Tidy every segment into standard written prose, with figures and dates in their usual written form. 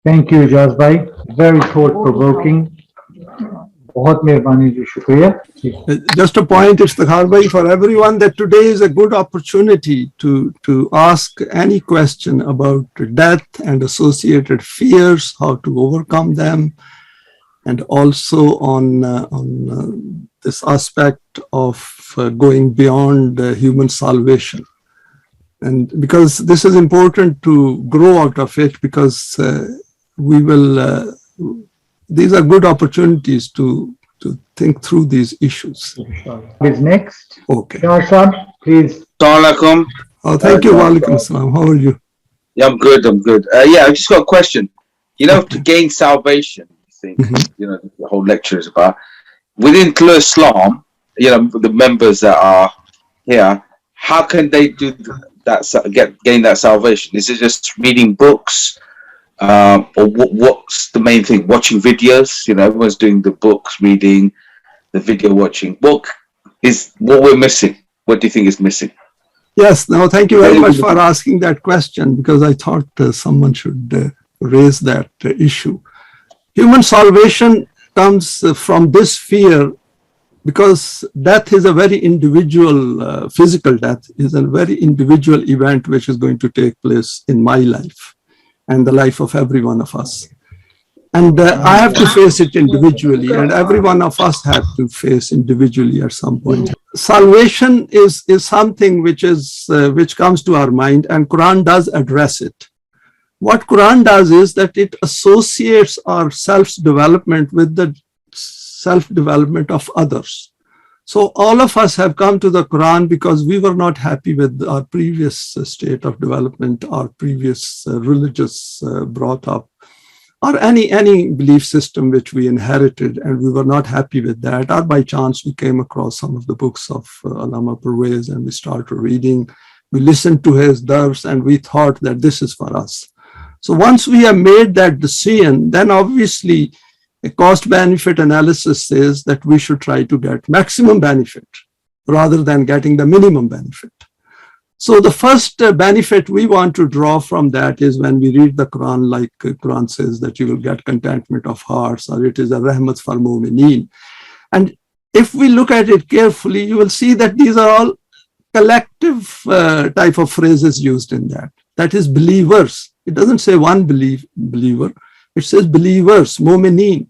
Thank you, Ijaz bhai. Very thought-provoking. बहुत मेहरबानी जी, शुक्रिया. Just a point, Iftikhar bhai, for everyone, that today is a good opportunity to ask any question about death and associated fears, how to overcome them, and also on this aspect of going beyond human salvation. And because this is important to grow out of it, because we will, these are good opportunities to think through these issues. Is next. Okay. Shah, please. Assalamualaikum. Oh, thank you. Walaikum assalam. How are you? Yeah, I'm good. Yeah, I've just got a question. You know, to gain salvation, I think, you know, the whole lecture is about. Within Islam, you know, the members that are here, how can they do that, gain that salvation? Is it just reading books? Or what's the main thing? Watching videos? You know, everyone's doing the books, reading, the video watching. What is what we're missing? What do you think is missing? Yes, no, thank you very much for asking that question, because I thought someone should raise that issue. Human salvation comes from this fear, because death is a very individual, physical death is a very individual event which is going to take place in my life and the life of every one of us. And I have to face it individually, and every one of us have to face individually at some point. Salvation is something which comes to our mind, and Quran does address it. What Quran does is that it associates our self-development with the self-development of others. So all of us have come to the Quran because we were not happy with our previous state of development, our previous religious brought up, or any belief system which we inherited, and we were not happy with that. Or by chance we came across some of the books of Allama Pervez, and we started reading. We listened to his dars, and we thought that this is for us. So once we have made that decision, then obviously a cost-benefit analysis says that we should try to get maximum benefit rather than getting the minimum benefit. So the first benefit we want to draw from that is when we read the Quran, like Quran says that you will get contentment of hearts, or it is a rahmat for mu'mineen. And if we look at it carefully, you will see that these are all collective type of phrases used in that. That is believers. It doesn't say one believer. It says believers, mu'mineen.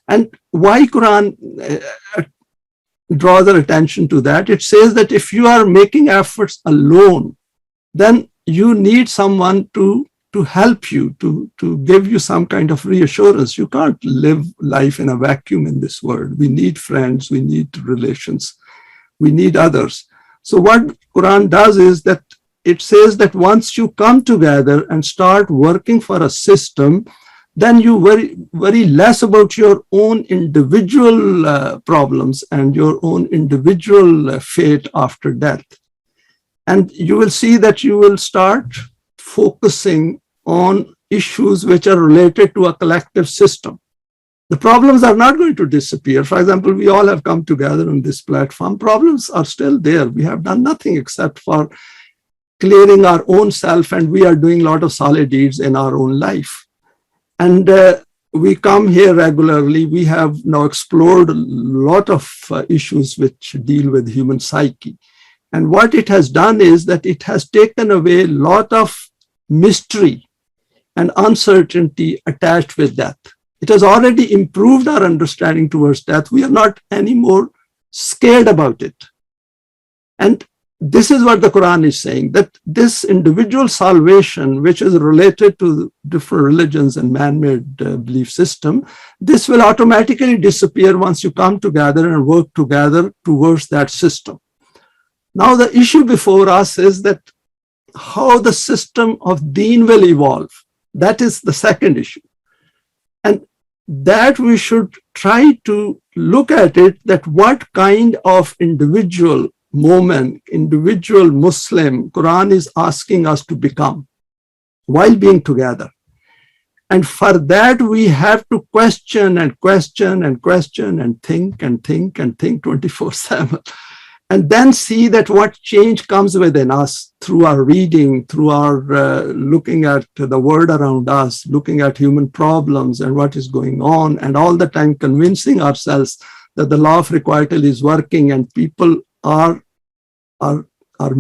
And why Quran draws our attention to that? It says that if you are making efforts alone, then you need someone to help you, to give you some kind of reassurance. You can't live life in a vacuum in this world. We need friends, we need relations, we need others. So what Quran does is that it says that once you come together and start working for a system, then you worry less about your own individual problems and your own individual fate after death. And you will see that you will start focusing on issues which are related to a collective system. The problems are not going to disappear. For example, we all have come together on this platform. Problems are still there. We have done nothing except for clearing our own self, and we are doing a lot of solid deeds in our own life. And we come here regularly. We have now explored a lot of issues which deal with human psyche. And what it has done is that it has taken away a lot of mystery and uncertainty attached with death. It has already improved our understanding towards death. We are not anymore scared about it. And this is what the Quran is saying, that this individual salvation, which is related to different religions and man-made belief system, this will automatically disappear once you come together and work together towards that system. Now, the issue before us is that how the system of deen will evolve. That is the second issue. And that we should try to look at it, that what kind of individual moment, individual Muslim, Quran is asking us to become while being together. And for that, we have to question and question and question and think 24/7. and then see that what change comes within us through our reading, through our looking at the world around us, looking at human problems and what is going on, and all the time convincing ourselves that the law of requital is working and people are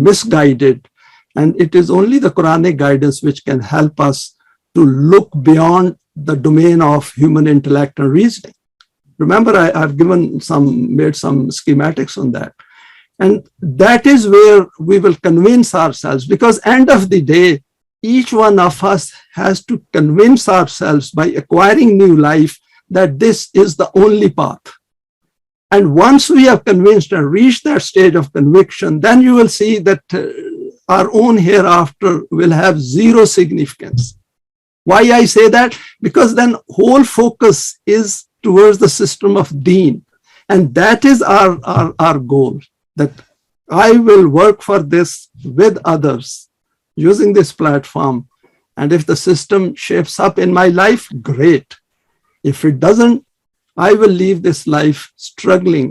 misguided. And it is only the Quranic guidance which can help us to look beyond the domain of human intellect and reasoning. Remember, I've made some schematics on that. And that is where we will convince ourselves, because end of the day, each one of us has to convince ourselves by acquiring new life that this is the only path. And once we have convinced and reached that stage of conviction, then you will see that our own hereafter will have zero significance. Why I say that? Because then whole focus is towards the system of deen. And that is our goal, that I will work for this with others using this platform. And if the system shapes up in my life, great. If it doesn't, I will leave this life struggling.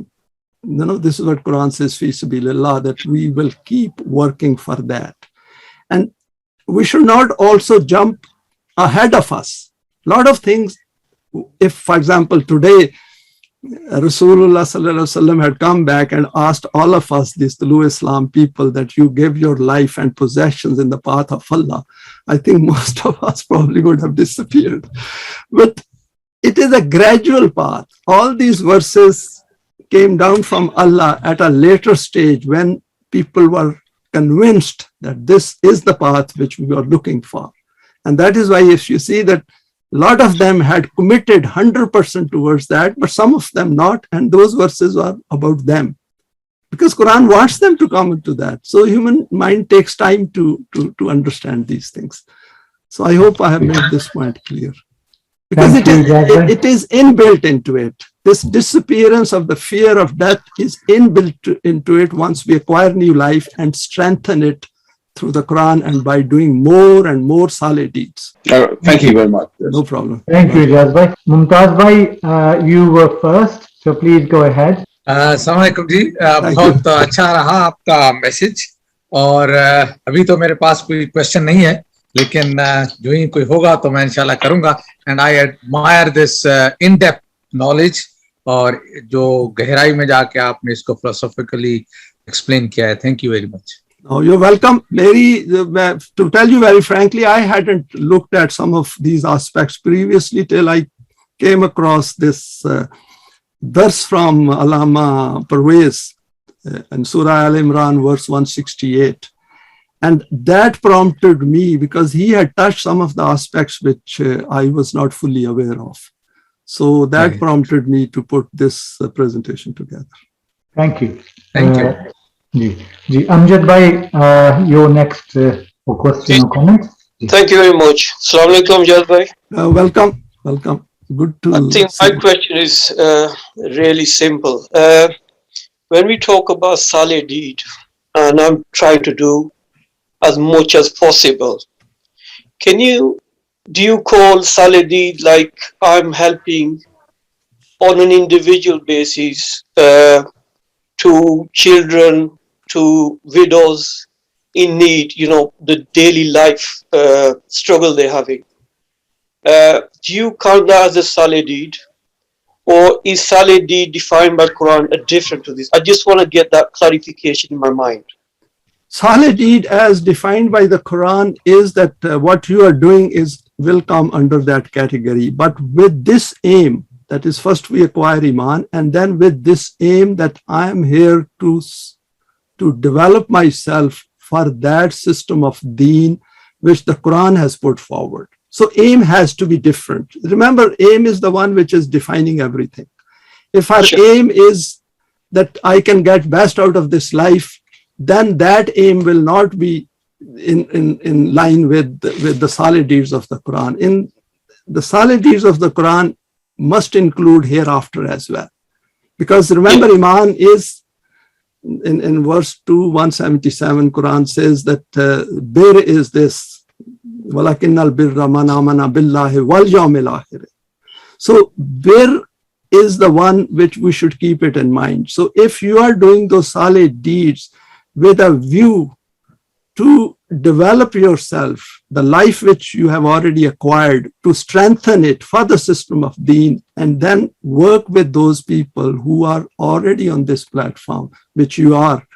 You know, this is what Quran says, fi sabilillah, that we will keep working for that. And we should not also jump ahead of us. A lot of things, if, for example, today, Rasulullah sallallahu alaihi wasallam had come back and asked all of us, these Tulu Islam people, that you give your life and possessions in the path of Allah, I think most of us probably would have disappeared. But it is a gradual path. All these verses came down from Allah at a later stage when people were convinced that this is the path which we are looking for. And that is why if you see that a lot of them had committed 100% towards that, but some of them not, and those verses are about them. Because Quran wants them to come into that. So human mind takes time to understand these things. So I hope I have made this point clear. Because it is inbuilt into it. This disappearance of the fear of death is inbuilt into it once we acquire new life and strengthen it through the Quran and by doing more and more solid deeds. Thank you very much. No problem. Thank you, Ijaz bhai. Mumtaz bhai, you were first, so please go ahead. अस्सलाम वालेकुम जी, बहुत अच्छा रहा आपका message. और अभी तो मेरे पास कोई क्वेश्चन नहीं है, लेकिन जो ही कोई होगा तो मैं इंशाल्लाह करूंगा। And I admire this in depth knowledge, और जो गहराई में जाके आपने इसको फिलोसॉफिकली एक्सप्लेन किया है। Thank you very much. Oh, you're welcome. To tell you very frankly, I hadn't looked at some of these aspects previously till I came across this verse from Allama Parvez in Surah Al-Imran, verse 168. And that prompted me, because he had touched some of the aspects which I was not fully aware of. So that prompted me to put this presentation together. Thank you. Thank you. Ji, Amjad bhai, your next for question or comment. Thank you very much. Assalamu alaikum, Amjad bhai. Welcome. Good to I think my question is really simple. When we talk about Saleh deed, and I'm trying to do as much as possible, do you call Saleh deed like I'm helping on an individual basis to children, to widows in need, you know, the daily life struggle they're having? Do you count that as a Saleh deed? Or is Saleh deed defined by Quran different to this? I just want to get that clarification in my mind. Saleh deed as defined by the Quran is that what you are doing will come under that category. But with this aim, that is, first we acquire Iman, and then with this aim that I am here to develop myself for that system of deen which the Quran has put forward. So aim has to be different. Remember, aim is the one which is defining everything. If our aim is that I can get best out of this life, then that aim will not be in line with the Saleh deeds of the Quran. In the Saleh deeds of the Quran must include hereafter as well. Because remember, Iman is, in verse 2, 177, Quran says that bir is this, وَلَكِنَّ الْبِرَّ مَنْ آمَنَ بِاللَّهِ وَالْيَوْمِ الْآخِرِ. So bir is the one which we should keep it in mind. So if you are doing those saleh deeds with a view to develop yourself, the life which you have already acquired, to strengthen it for the system of deen, and then work with those people who are already on this platform, which you are.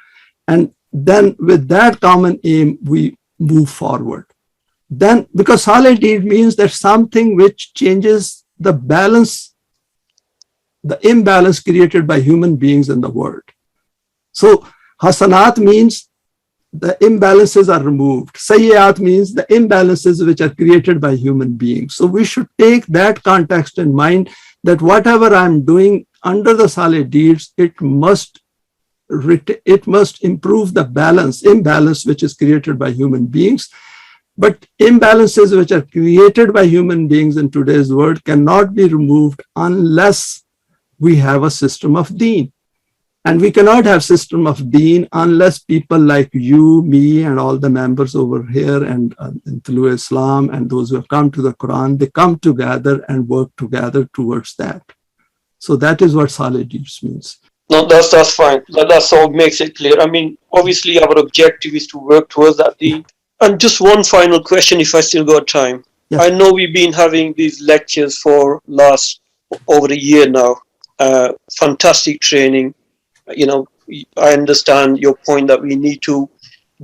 And then with that common aim, we move forward. Then, because saleh deed means that something which changes the balance, the imbalance created by human beings in the world. So hasanat means the imbalances are removed. Sayyat means the imbalances which are created by human beings. So we should take that context in mind, that whatever I'm doing under the saleh deeds, it must improve the imbalance which is created by human beings. But imbalances which are created by human beings in today's world cannot be removed unless we have a system of deen. And we cannot have system of deen unless people like you, me, and all the members over here and in Tulu Islam and those who have come to the Quran, they come together and work together towards that. So that is what saleh deeds means. No, that's fine. That's all makes it clear. I mean, obviously our objective is to work towards that deen. And just one final question, if I still got time. Yes. I know we've been having these lectures for last over a year now. Fantastic training. You know, I understand your point that we need to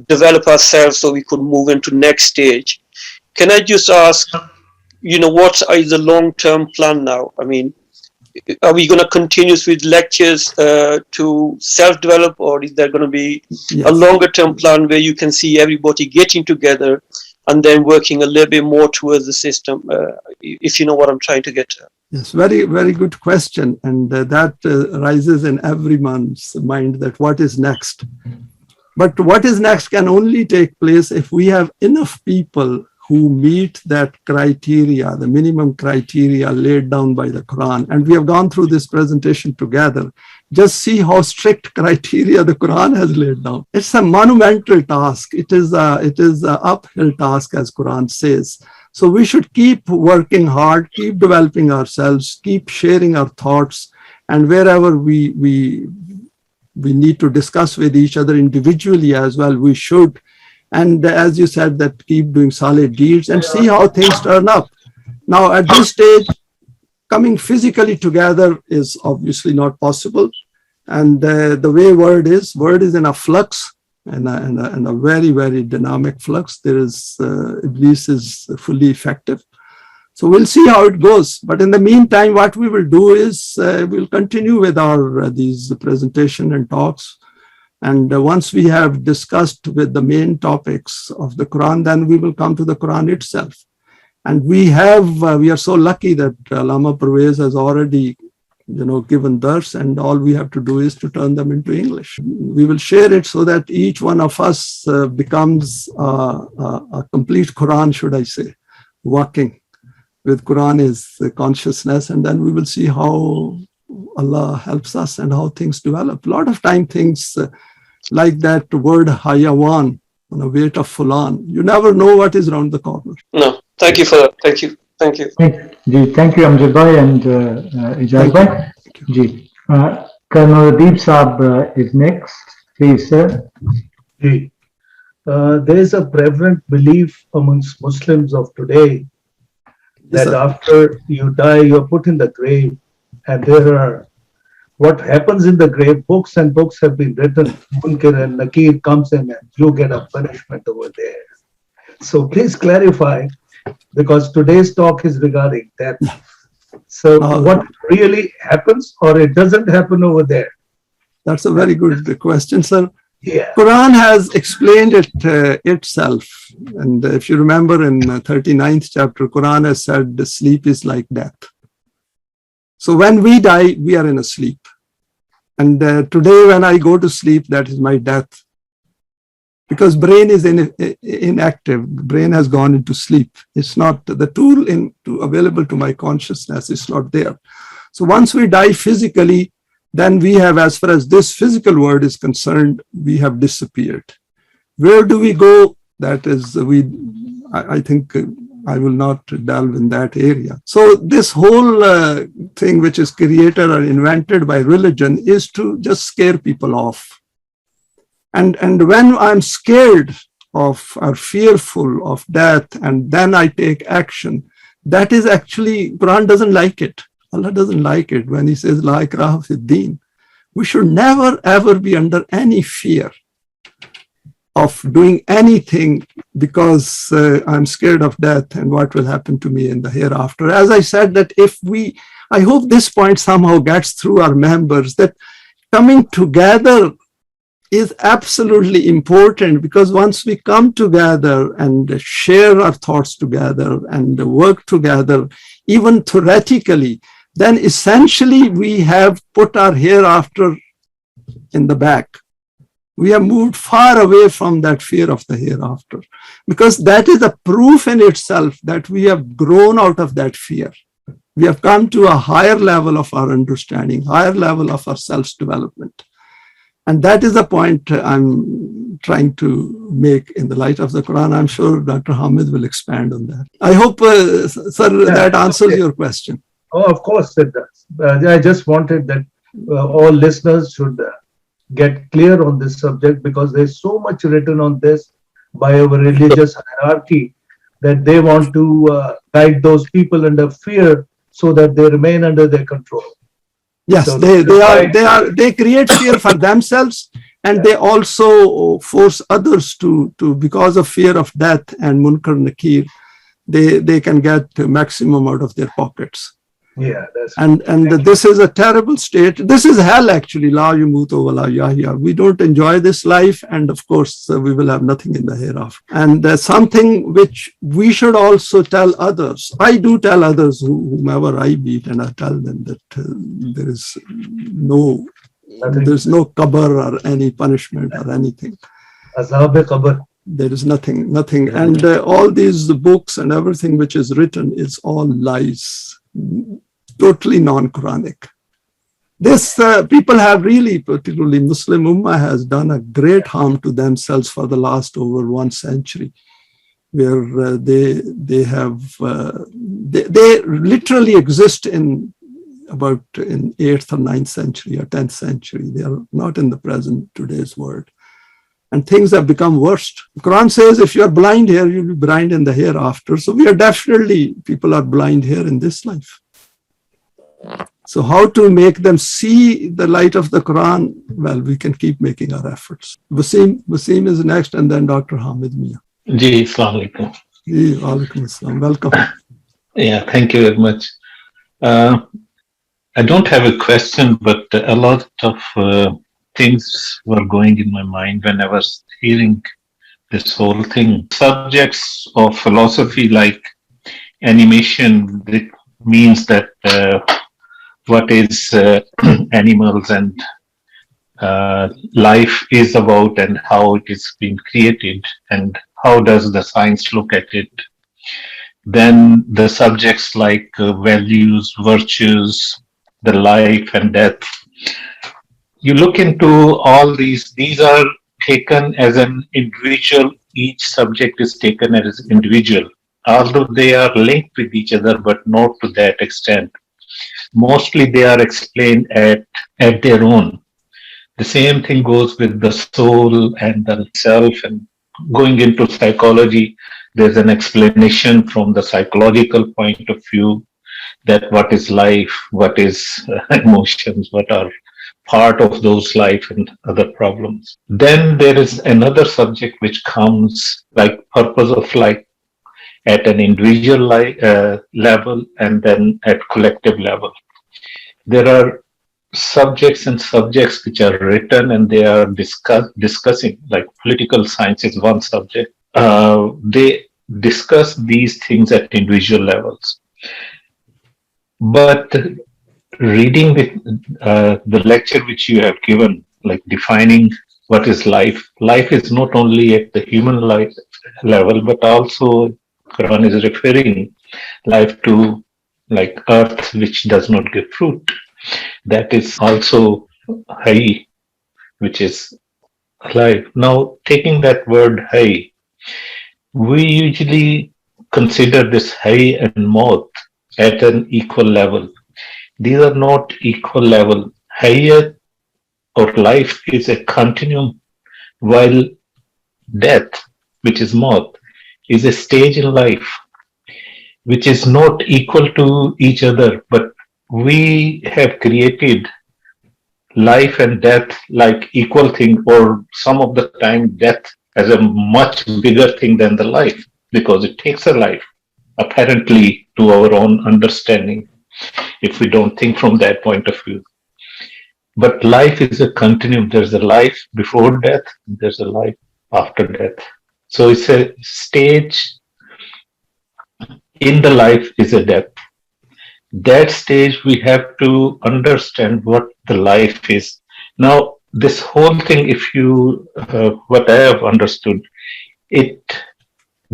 develop ourselves so we could move into next stage. Can I just ask, you know, what is the long-term plan now? I mean, are we going to continue with lectures to self-develop, or is there going to be a longer-term plan where you can see everybody getting together and then working a little bit more towards the system, if you know what I'm trying to get to? Yes, very, very good question. And that rises in everyone's mind, that what is next? But what is next can only take place if we have enough people who meet that criteria, the minimum criteria laid down by the Quran. And we have gone through this presentation together. Just see how strict criteria the Quran has laid down. It's a monumental task. It is an uphill task, as Quran says. So we should keep working hard, keep developing ourselves, keep sharing our thoughts, and wherever we need to discuss with each other individually as well, we should. And as you said, that keep doing saleh deeds and see how things turn up. Now, at this stage, coming physically together is obviously not possible. And the way word is in a flux. And a very, very dynamic flux. There is, Iblis is fully effective. So we'll see how it goes. But in the meantime, what we will do is we'll continue with our these presentation and talks. And once we have discussed with the main topics of the Quran, then we will come to the Quran itself. And we are so lucky that Allama Parvez has already given dars, and all we have to do is to turn them into English. We will share it so that each one of us becomes a complete Quran, should I say, walking with Quran is consciousness, and then we will see how Allah helps us and how things develop. A lot of time things like that word hayawan, on a weight of fulan, you never know what is around the corner. No, thank you for that. Thank you. Thank you. Thank you, Amjad Bhai and Ijaz Bhai. Ji. Colonel Adib Saab is next. Please, sir. There is a prevalent belief amongst Muslims of today that after you die, you're put in the grave, and there are what happens in the grave. Books and books have been written. Munkar and Nakir comes in, and you get a punishment over there. So please clarify, because today's talk is regarding that. So what really happens, or it doesn't happen over there? That's a very good question, sir. Yeah. Quran has explained it itself. And if you remember in 39th chapter, Quran has said the sleep is like death. So when we die, we are in a sleep. And today when I go to sleep, that is my death. Because brain is inactive, brain has gone into sleep. It's not the tool available to my consciousness, is not there. So once we die physically, then we have, as far as this physical world is concerned, we have disappeared. Where do we go? That is, I think I will not delve in that area. So this whole thing which is created or invented by religion is to just scare people off. And when I'm scared of or fearful of death and then I take action, that is actually, Quran doesn't like it. Allah doesn't like it when he says, La ikraha fid din. We should never ever be under any fear of doing anything because I'm scared of death and what will happen to me in the hereafter. As I said, that I hope this point somehow gets through our members, that coming together is absolutely important, because once we come together and share our thoughts together and work together, even theoretically, then essentially we have put our hereafter in the back. We have moved far away from that fear of the hereafter, because that is a proof in itself that we have grown out of that fear. We have come to a higher level of our understanding, higher level of our self-development. And that is the point I'm trying to make in the light of the Quran. I'm sure Dr. Hamid will expand on that. I hope, sir, that answers your question. Oh, of course it does. I just wanted that all listeners should get clear on this subject, because there's so much written on this by our religious hierarchy that they want to guide those people under fear so that they remain under their control. Yes, So they create fear for themselves, and they also force others to because of fear of death and munkar nakir, they can get maximum out of their pockets. Yeah, that's And this is a terrible state. This is hell, actually. La yamutu wa la yahya. We don't enjoy this life, and of course we will have nothing in the hereafter. And something which we should also tell others. I do tell others, whomever I meet, and I tell them that there is no qabr or any punishment or anything. Azab-e-qabr. There is nothing. And all these books and everything which is written is all lies. Totally non-Quranic. This people have really, particularly Muslim Ummah, has done a great harm to themselves for the last over 1 century, where they literally exist in 8th or 9th century or 10th century. They are not in the present today's world. And things have become worse. The Quran says if you are blind here, you'll be blind in the hereafter. So people are blind here in this life. So how to make them see the light of the Quran? Well, we can keep making our efforts. Wasim is next, and then Dr. Hamid Mia. Ji, Assalamu alaikum. Ji, alaikum assalam. Welcome. Yeah, thank you very much. I don't have a question, but a lot of things were going in my mind when I was hearing this whole thing. Subjects of philosophy like animation, it means that what is animals and life is about, and how it is being created, and how does the science look at it. Then the subjects like values, virtues, the life and death. You look into all these are taken as an individual. Each subject is taken as individual, although they are linked with each other, but not to that extent. Mostly they are explained at their own. The same thing goes with the soul and the self, and going into psychology, there's an explanation from the psychological point of view that what is life, what is emotions, what are part of those life and other problems. Then there is another subject which comes like purpose of life at an individual level, and then at collective level. There are subjects which are written and they are discussing, like political science is one subject. They discuss these things at individual levels. But reading the lecture which you have given, like defining what is life. Life is not only at the human life level, but also Quran is referring life to like earth which does not give fruit. That is also Hay, which is alive. Now, taking that word Hay, we usually consider this hay and moth at an equal level. These are not equal level. Hayat or life is a continuum, while death, which is moth, is a stage in life which is not equal to each other, but we have created life and death like equal thing, or some of the time death as a much bigger thing than the life, because it takes a life, apparently, to our own understanding, if we don't think from that point of view. But life is a continuum. There's a life before death, there's a life after death. So it's a stage in the life is a death. That stage we have to understand what the life is. Now, this whole thing, if you, what I have understood, it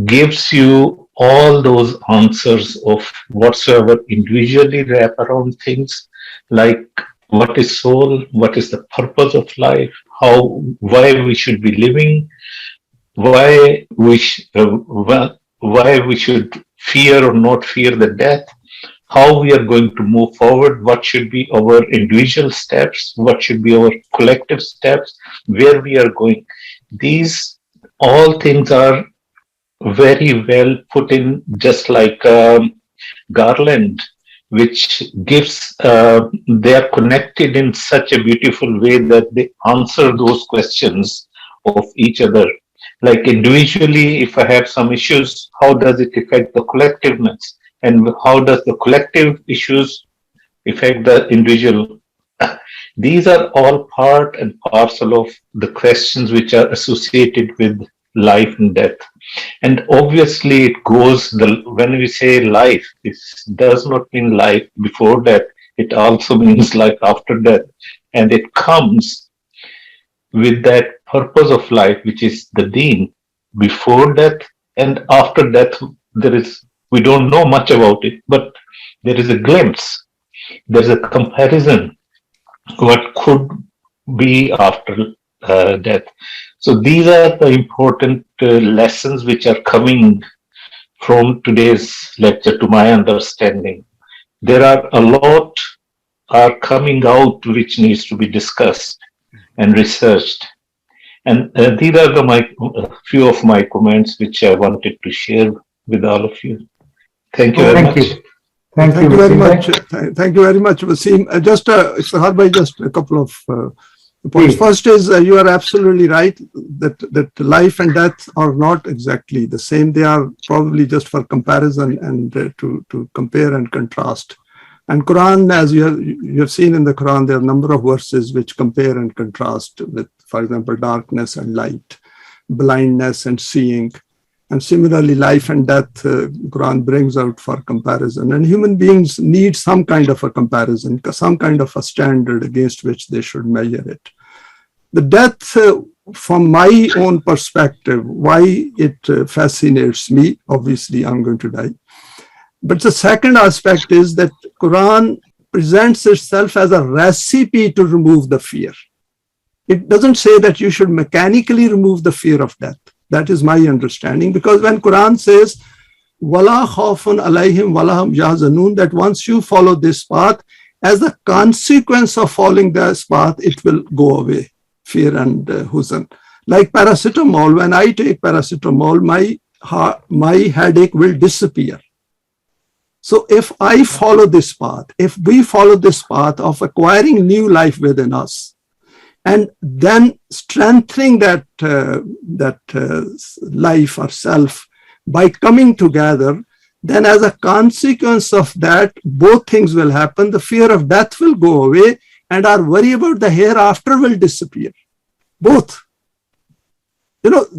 gives you all those answers of whatsoever individually wrap around things, like what is soul, what is the purpose of life, why we should be living, why we should fear or not fear the death, how we are going to move forward, what should be our individual steps, what should be our collective steps, where we are going. These all things are very well put in, just like garland, which gives, they are connected in such a beautiful way that they answer those questions of each other. Like individually, if I have some issues, how does it affect the collectiveness? And how does the collective issues affect the individual? These are all part and parcel of the questions which are associated with life and death. And obviously it goes, when we say life, it does not mean life before death. It also means life after death. And it comes with that purpose of life, which is the deen. Before death and after death, we don't know much about it, but there is a glimpse. There's a comparison what could be after death. So these are the important lessons which are coming from today's lecture, to my understanding. There are a lot are coming out which needs to be discussed and researched. And these are few of my comments which I wanted to share with all of you. Thank you very much. Thank you very much. Thank you very much, Wasim. Sahar bhai, just a couple of points. Please. First is, you are absolutely right that life and death are not exactly the same. They are probably just for comparison and to compare and contrast. And Quran, as you have seen in the Quran, there are a number of verses which compare and contrast with, for example, darkness and light, blindness and seeing. And similarly, life and death, Quran brings out for comparison. And human beings need some kind of a comparison, some kind of a standard against which they should measure it. The death, from my own perspective, why it fascinates me, obviously I'm going to die. But the second aspect is that Quran presents itself as a recipe to remove the fear. It doesn't say that you should mechanically remove the fear of death. That is my understanding, because when Quran says, "Wala khawfun alayhim wala hum yahzanun," that once you follow this path, as a consequence of following this path, it will go away, fear and huzn. Like paracetamol, when I take paracetamol, my headache will disappear. So if I follow this path, if we follow this path of acquiring new life within us, and then strengthening that life or self by coming together, then as a consequence of that, both things will happen. The fear of death will go away and our worry about the hereafter will disappear. Both.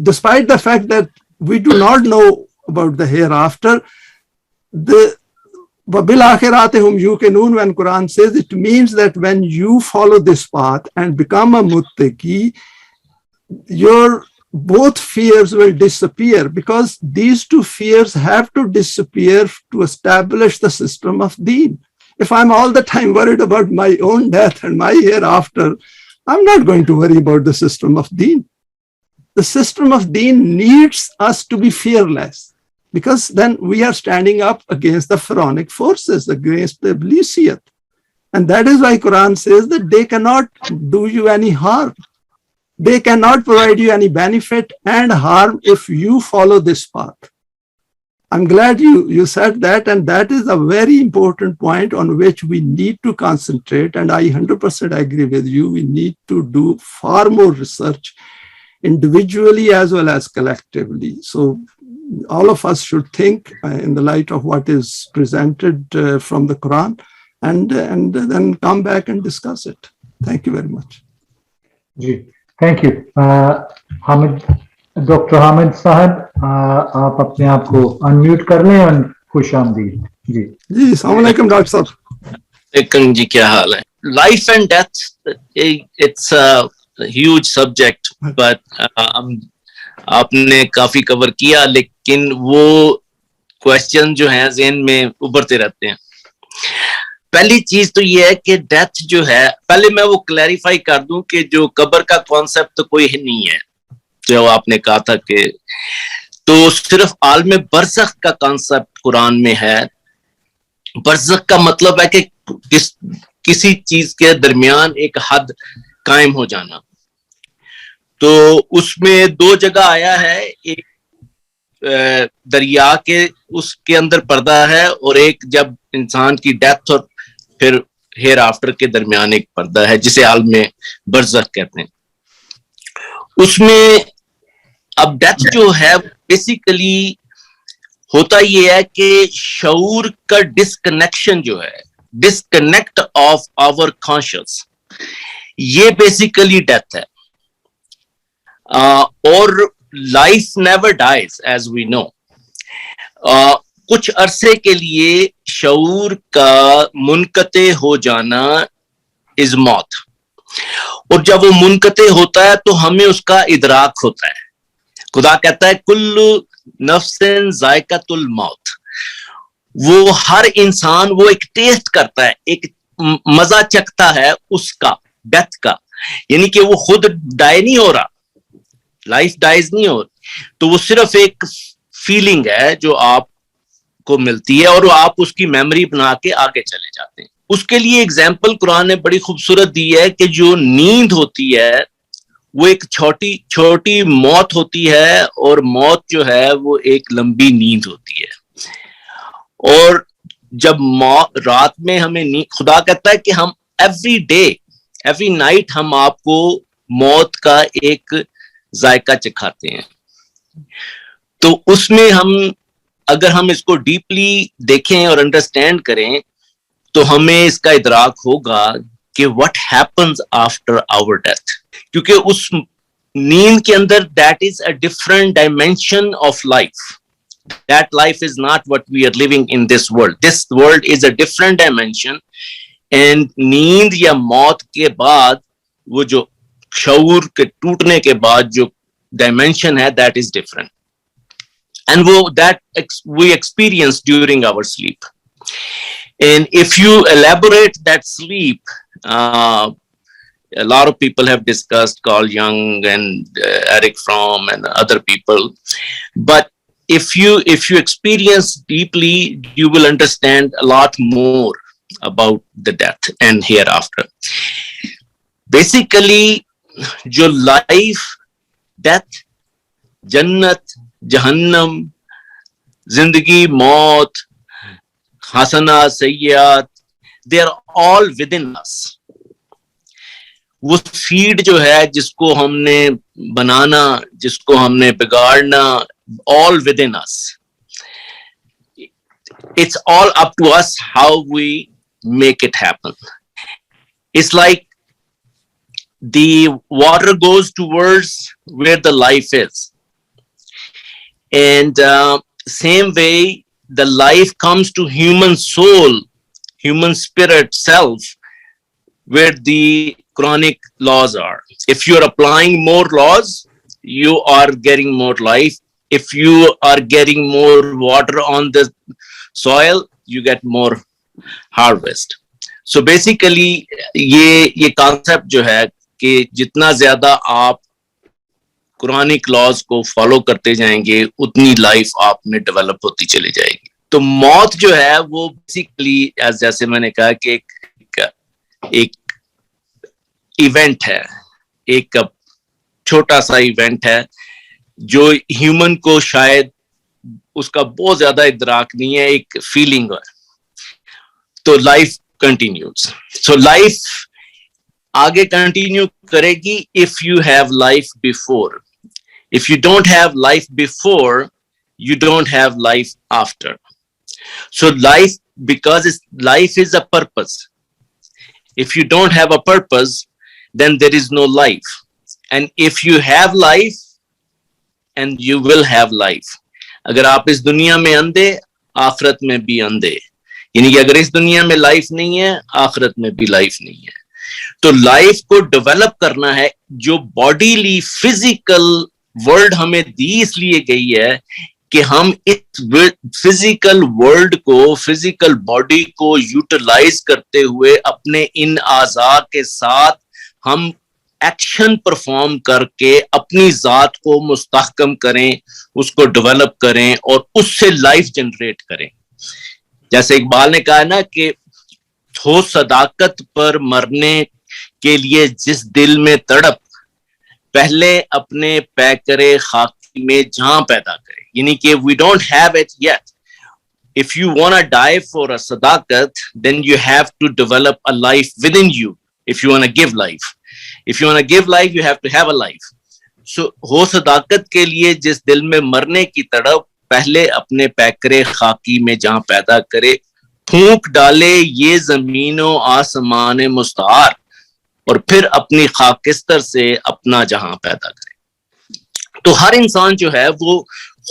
Despite the fact that we do not know about the hereafter, when Quran says, it means that when you follow this path and become a muttaqi, your both fears will disappear, because these two fears have to disappear to establish the system of deen. If I'm all the time worried about my own death and my hereafter, I'm not going to worry about the system of deen. The system of deen needs us to be fearless. because then we are standing up against the Pharaonic forces, against the Iblisiyat. And that is why Quran says that they cannot do you any harm. They cannot provide you any benefit and harm if you follow this path. I'm glad you said that, and that is a very important point on which we need to concentrate. And I 100% agree with you. We need to do far more research individually as well as collectively. So all of us should think in the light of what is presented from the Quran, and then come back and discuss it. Thank you very much. जी, thank you. Hamid, doctor Hamid sahab, आप अपने आप को unmute कर लें और खुश आमदीद। जी जी, अस्सलाम वालेकुम डॉक्टर साहब। वालेकुम जी, क्या हाल है? Life and death, it's a huge subject, but आपने काफी कवर किया, लेकिन वो क्वेश्चन जो हैं ज़हन में उभरते रहते हैं। पहली चीज तो ये है कि डेथ जो है, पहले मैं वो क्लैरिफाई कर दूं कि जो कब्र का कॉन्सेप्ट तो कोई नहीं है, जो आपने कहा था कि तो सिर्फ आलम बरज़ख का कॉन्सेप्ट कुरान में है। बरज़ख का मतलब है कि किसी चीज के दरमियान एक हद कायम हो जाना। तो उसमें दो जगह आया है, एक दरिया के उसके अंदर पर्दा है, और एक जब इंसान की डेथ और फिर हेयर आफ्टर के दरमियान एक पर्दा है जिसे आलम बरज़ख कहते हैं। उसमें अब डेथ जो है बेसिकली होता ये है कि शऊर का डिस्कनेक्शन जो है, डिस्कनेक्ट ऑफ आवर कॉन्शियस, ये बेसिकली डेथ है। और life never dies as we know. कुछ अरसे के लिए शऊर का मुनकते हो जाना इज मौत, और जब वो मुनकते होता है तो हमें उसका इदराक होता है। खुदा कहता है कुल्लु नफ्सिन जायकातुल मौत। वो हर इंसान वो एक टेस्ट करता है, एक मजा चखता है उसका, डेथ का, यानी कि वो खुद डाई नहीं हो रहा, लाइफ डाइज नहीं हो रही, तो वो सिर्फ एक फीलिंग है जो आपको मिलती है और आप उसकी मेमोरी बना के आगे चले जाते हैं। उसके लिए एग्जाम्पल कुरान ने बड़ी खूबसूरत दी है कि जो नींद होती है वो एक छोटी छोटी मौत होती है, और मौत जो है वो एक लंबी नींद होती है। और जब रात में हमें खुदा कहता है कि हम एवरी डे एवरी नाइट हम आपको मौत का एक जायका चखाते हैं। तो उसमें हम अगर हम इसको डीपली देखें और अंडरस्टैंड करें तो हमें इसका इदराक होगा कि what happens after our death, क्योंकि उस नींद के अंदर that is a different dimension of life. That life is not what we are living in this world. This world is a different dimension. And नींद या मौत के बाद वो जो शऊर के टूटने के बाद जो dimension है, that is different. And that we experience during our sleep. And if you elaborate that sleep, a lot of people have discussed, Carl Jung and Eric Fromm and other people, but if you experience deeply, you will understand a lot more about the death and hereafter. Basically, jo life, death, jannat, jahannam, zindagi, maut, hasana, sayyat, they are all within us. वो seed जो है जिसको हमने बनाना, जिसको हमने बिगाड़ना, all within us. It's all up to us how we make it happen. It's like the water goes towards where the life is. And same way, the life comes to human soul, human spirit self, where the Quranic laws are. If you're applying more laws, you are getting more life. If you are getting more water on the soil, you get more harvest. So basically, ये concept जो है कि जितना ज्यादा आप Quranic laws کو follow کرتے جائیں گے اتنی لائف آپ میں ڈیولپ ہوتی چلی جائے گی. تو موت جو ہے وہ بیسیکلی جیسے میں نے کہا کہ ایک ایونٹ ہے, ایک چھوٹا سا ایونٹ ہے جو ہیومن کو شاید اس کا بہت زیادہ ادراک نہیں ہے, ایک فیلنگ ہے. تو لائف کنٹینیوز. سو لائف آگے کنٹینیو کرے گی if you have life before. If you don't have life before, you don't have life after. So life, because life is a purpose. If you don't have a purpose, then there is no life. And if you have life, and you will have life. اگر آپ اس دنیا میں اندھے, آخرت میں بھی اندھے. یعنی کہ اگر اس دنیا میں لائف نہیں ہے, آخرت میں بھی لائف نہیں ہے. تو لائف کو ڈیولپ کرنا ہے. جو باڈیلی فزیکل ورلڈ ہمیں دی اس لیے گئی ہے کہ ہم اس فزیکل ورلڈ کو, فزیکل باڈی کو یوٹیلائز کرتے ہوئے اپنے ان اعضاء کے ساتھ ہم ایکشن پرفارم کر کے اپنی ذات کو مستحکم کریں, اس کو ڈیولپ کریں اور اس سے لائف جنریٹ کریں. جیسے اقبال نے کہا نا کہ ہو صداقت پر مرنے کے لیے جس دل میں تڑپ, پہلے اپنے پیکرے خاکی میں جہاں پیدا کرے. یعنی کہ we don't have it yet. If you want to die for a sadaqat, then you have to develop a life within you. If you want to give life. If you want to give life, you have to have a life. So, ہو صداقت کے لیے جس دل میں مرنے کی تڑپ, پہلے اپنے پیکرے خاکی میں جہاں پیدا کرے, پھونک ڈالے یہ زمین و آسمان مستعار, اور پھر اپنی خاکستر سے اپنا جہاں پیدا کرے. تو ہر انسان جو ہے وہ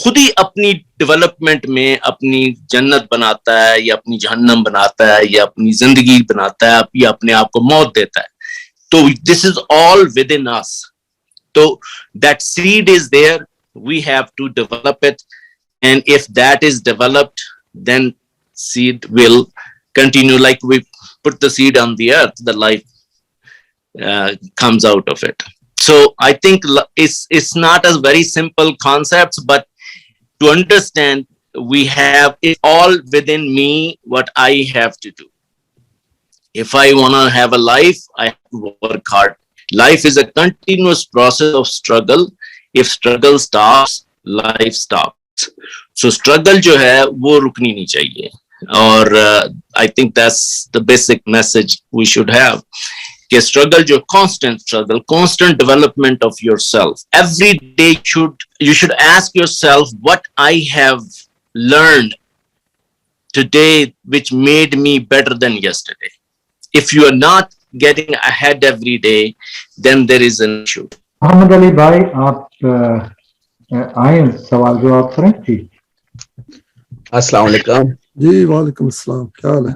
خود ہی اپنی ڈیولپمنٹ میں اپنی جنت بناتا ہے یا اپنی جہنم بناتا ہے یا اپنی زندگی بناتا ہے یا اپنے آپ کو موت دیتا ہے. تو this is all within us. So that seed is there. We have to develop it. And if that is developed, then seed will continue. Like we put the seed on the earth, the life comes out of it. So I think it's not a very simple concept, but to understand, we have it all within me, what I have to do. If I want to have a life, I have to work hard. Life is a continuous process of struggle. If struggle stops, life stops. So struggle jo hai, wo rukni nahi chahiye. Or I think that's the basic message we should have. Ke struggle jo constant struggle, constant development of yourself. Every day you should ask yourself what I have learned today which made me better than yesterday. If you are not getting ahead every day, then there is an issue. محمد علی بھائی, آپ آئیں سوال جواب کریں. جی السلام علیکم. جی وعلیکم السلام, کیا حال ہے؟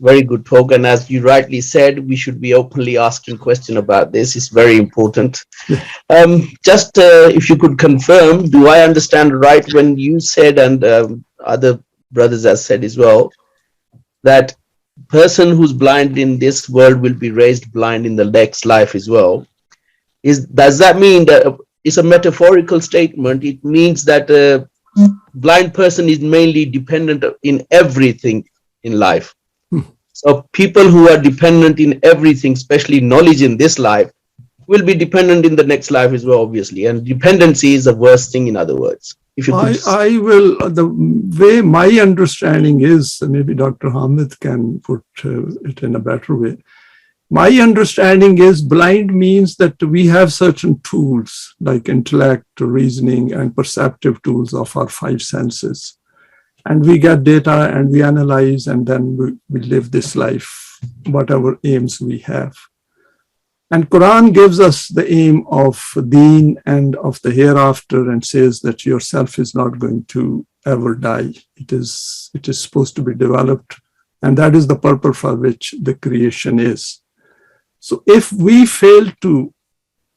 Very good talk, and as you rightly said, we should be openly asking questions about this. It's very important. Just if you could confirm, do I understand right when you said, and other brothers have said as well, that person who's blind in this world will be raised blind in the next life as well? Does that mean that it's a metaphorical statement? It means that a blind person is mainly dependent in everything in life. So people who are dependent in everything, especially knowledge in this life, will be dependent in the next life as well, obviously. And dependency is the worst thing, in other words. If you could... I will, the way my understanding is, maybe Dr. Hamid can put it in a better way. My understanding is blind means that we have certain tools like intellect, reasoning, and perceptive tools of our five senses. And we get data and we analyze, and then we live this life, whatever aims we have. And Quran gives us the aim of deen and of the hereafter and says that yourself is not going to ever die. It is supposed to be developed. And that is the purpose for which the creation is. So if we fail to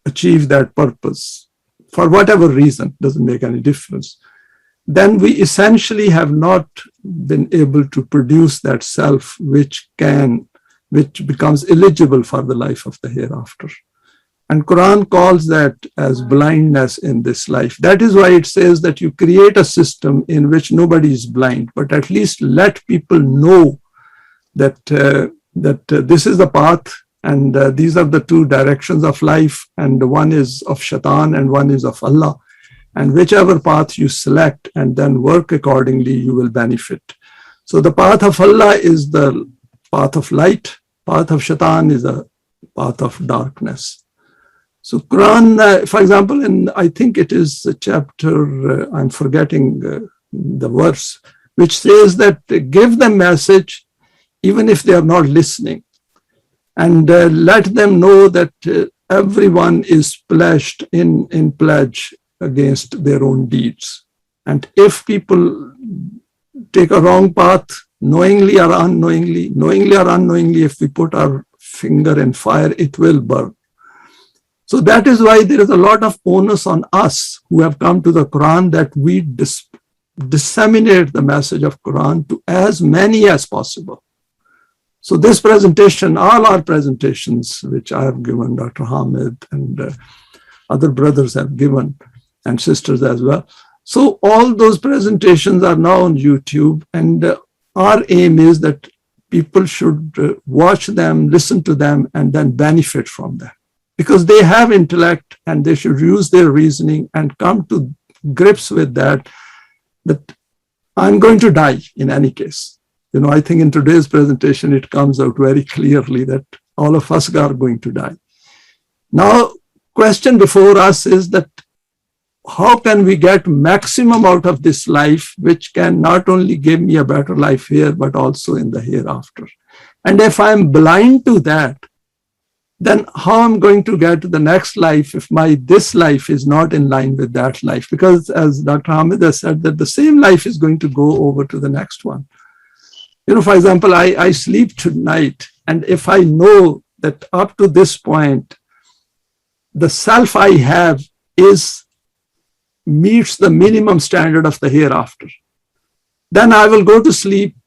achieve that purpose, for whatever reason, doesn't make any difference, then we essentially have not been able to produce that self which becomes eligible for the life of the hereafter. And Quran calls that as blindness in this life. That is why it says that you create a system in which nobody is blind, but at least let people know that this is the path, and these are the two directions of life, and one is of Shaitan and one is of Allah. And whichever path you select and then work accordingly, you will benefit. So the path of Allah is the path of light. Path of Shaitan is a path of darkness. So Quran, for example, I think it is a chapter, I'm forgetting the verse, which says that give them message even if they are not listening, and let them know that everyone is pledged in pledge against their own deeds. And if people take a wrong path, knowingly or unknowingly, if we put our finger in fire, it will burn. So that is why there is a lot of onus on us who have come to the Quran that we disseminate the message of Quran to as many as possible. So this presentation, all our presentations, which I have given, Dr. Hamid and other brothers have given, and sisters as well. So all those presentations are now on YouTube, and our aim is that people should watch them, listen to them, and then benefit from them. Because they have intellect and they should use their reasoning and come to grips with that I'm going to die in any case. You know, I think in today's presentation, it comes out very clearly that all of us are going to die. Now, question before us is that how can we get maximum out of this life, which can not only give me a better life here, but also in the hereafter? And if I'm blind to that, then how I'm going to get to the next life if this life is not in line with that life? Because as Dr. Hamid has said, that the same life is going to go over to the next one. You know, for example, I sleep tonight, and if I know that up to this point, the self I have meets the minimum standard of the hereafter, then I will go to sleep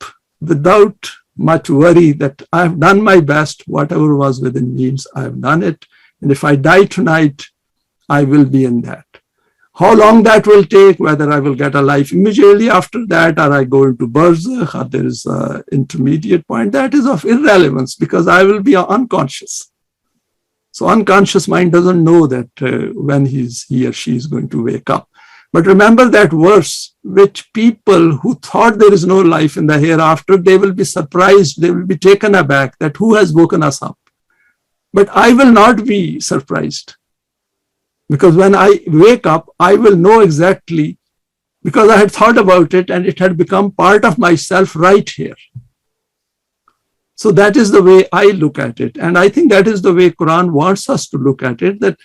without much worry that I have done my best, whatever was within means, I have done it. And if I die tonight, I will be in that. How long that will take, whether I will get a life immediately after that, or I go into barzakh, or there is an intermediate point, that is of irrelevance because I will be unconscious. So unconscious mind doesn't know that when he or she is going to wake up. But remember that verse, which people who thought there is no life in the hereafter, they will be surprised, they will be taken aback that who has woken us up. But I will not be surprised, because when I wake up, I will know exactly, because I had thought about it and it had become part of myself right here. So that is the way I look at it. And I think that is the way Quran wants us to look at it, that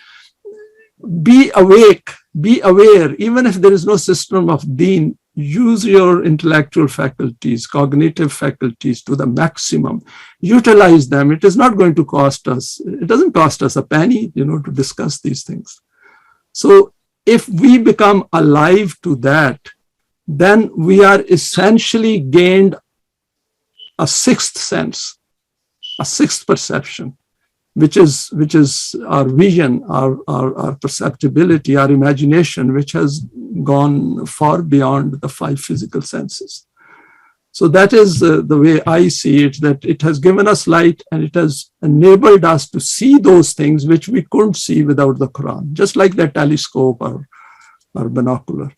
be awake, be aware, even if there is no system of deen, use your intellectual faculties, cognitive faculties to the maximum. Utilize them. It is not going to cost us. It doesn't cost us a penny, to discuss these things. So if we become alive to that, then we are essentially gained a sixth sense, a sixth perception, which is our vision, our perceptibility, our imagination, which has gone far beyond the five physical senses. So that is the way I see it, that it has given us light and it has enabled us to see those things which we couldn't see without the Quran, just like that telescope or binocular.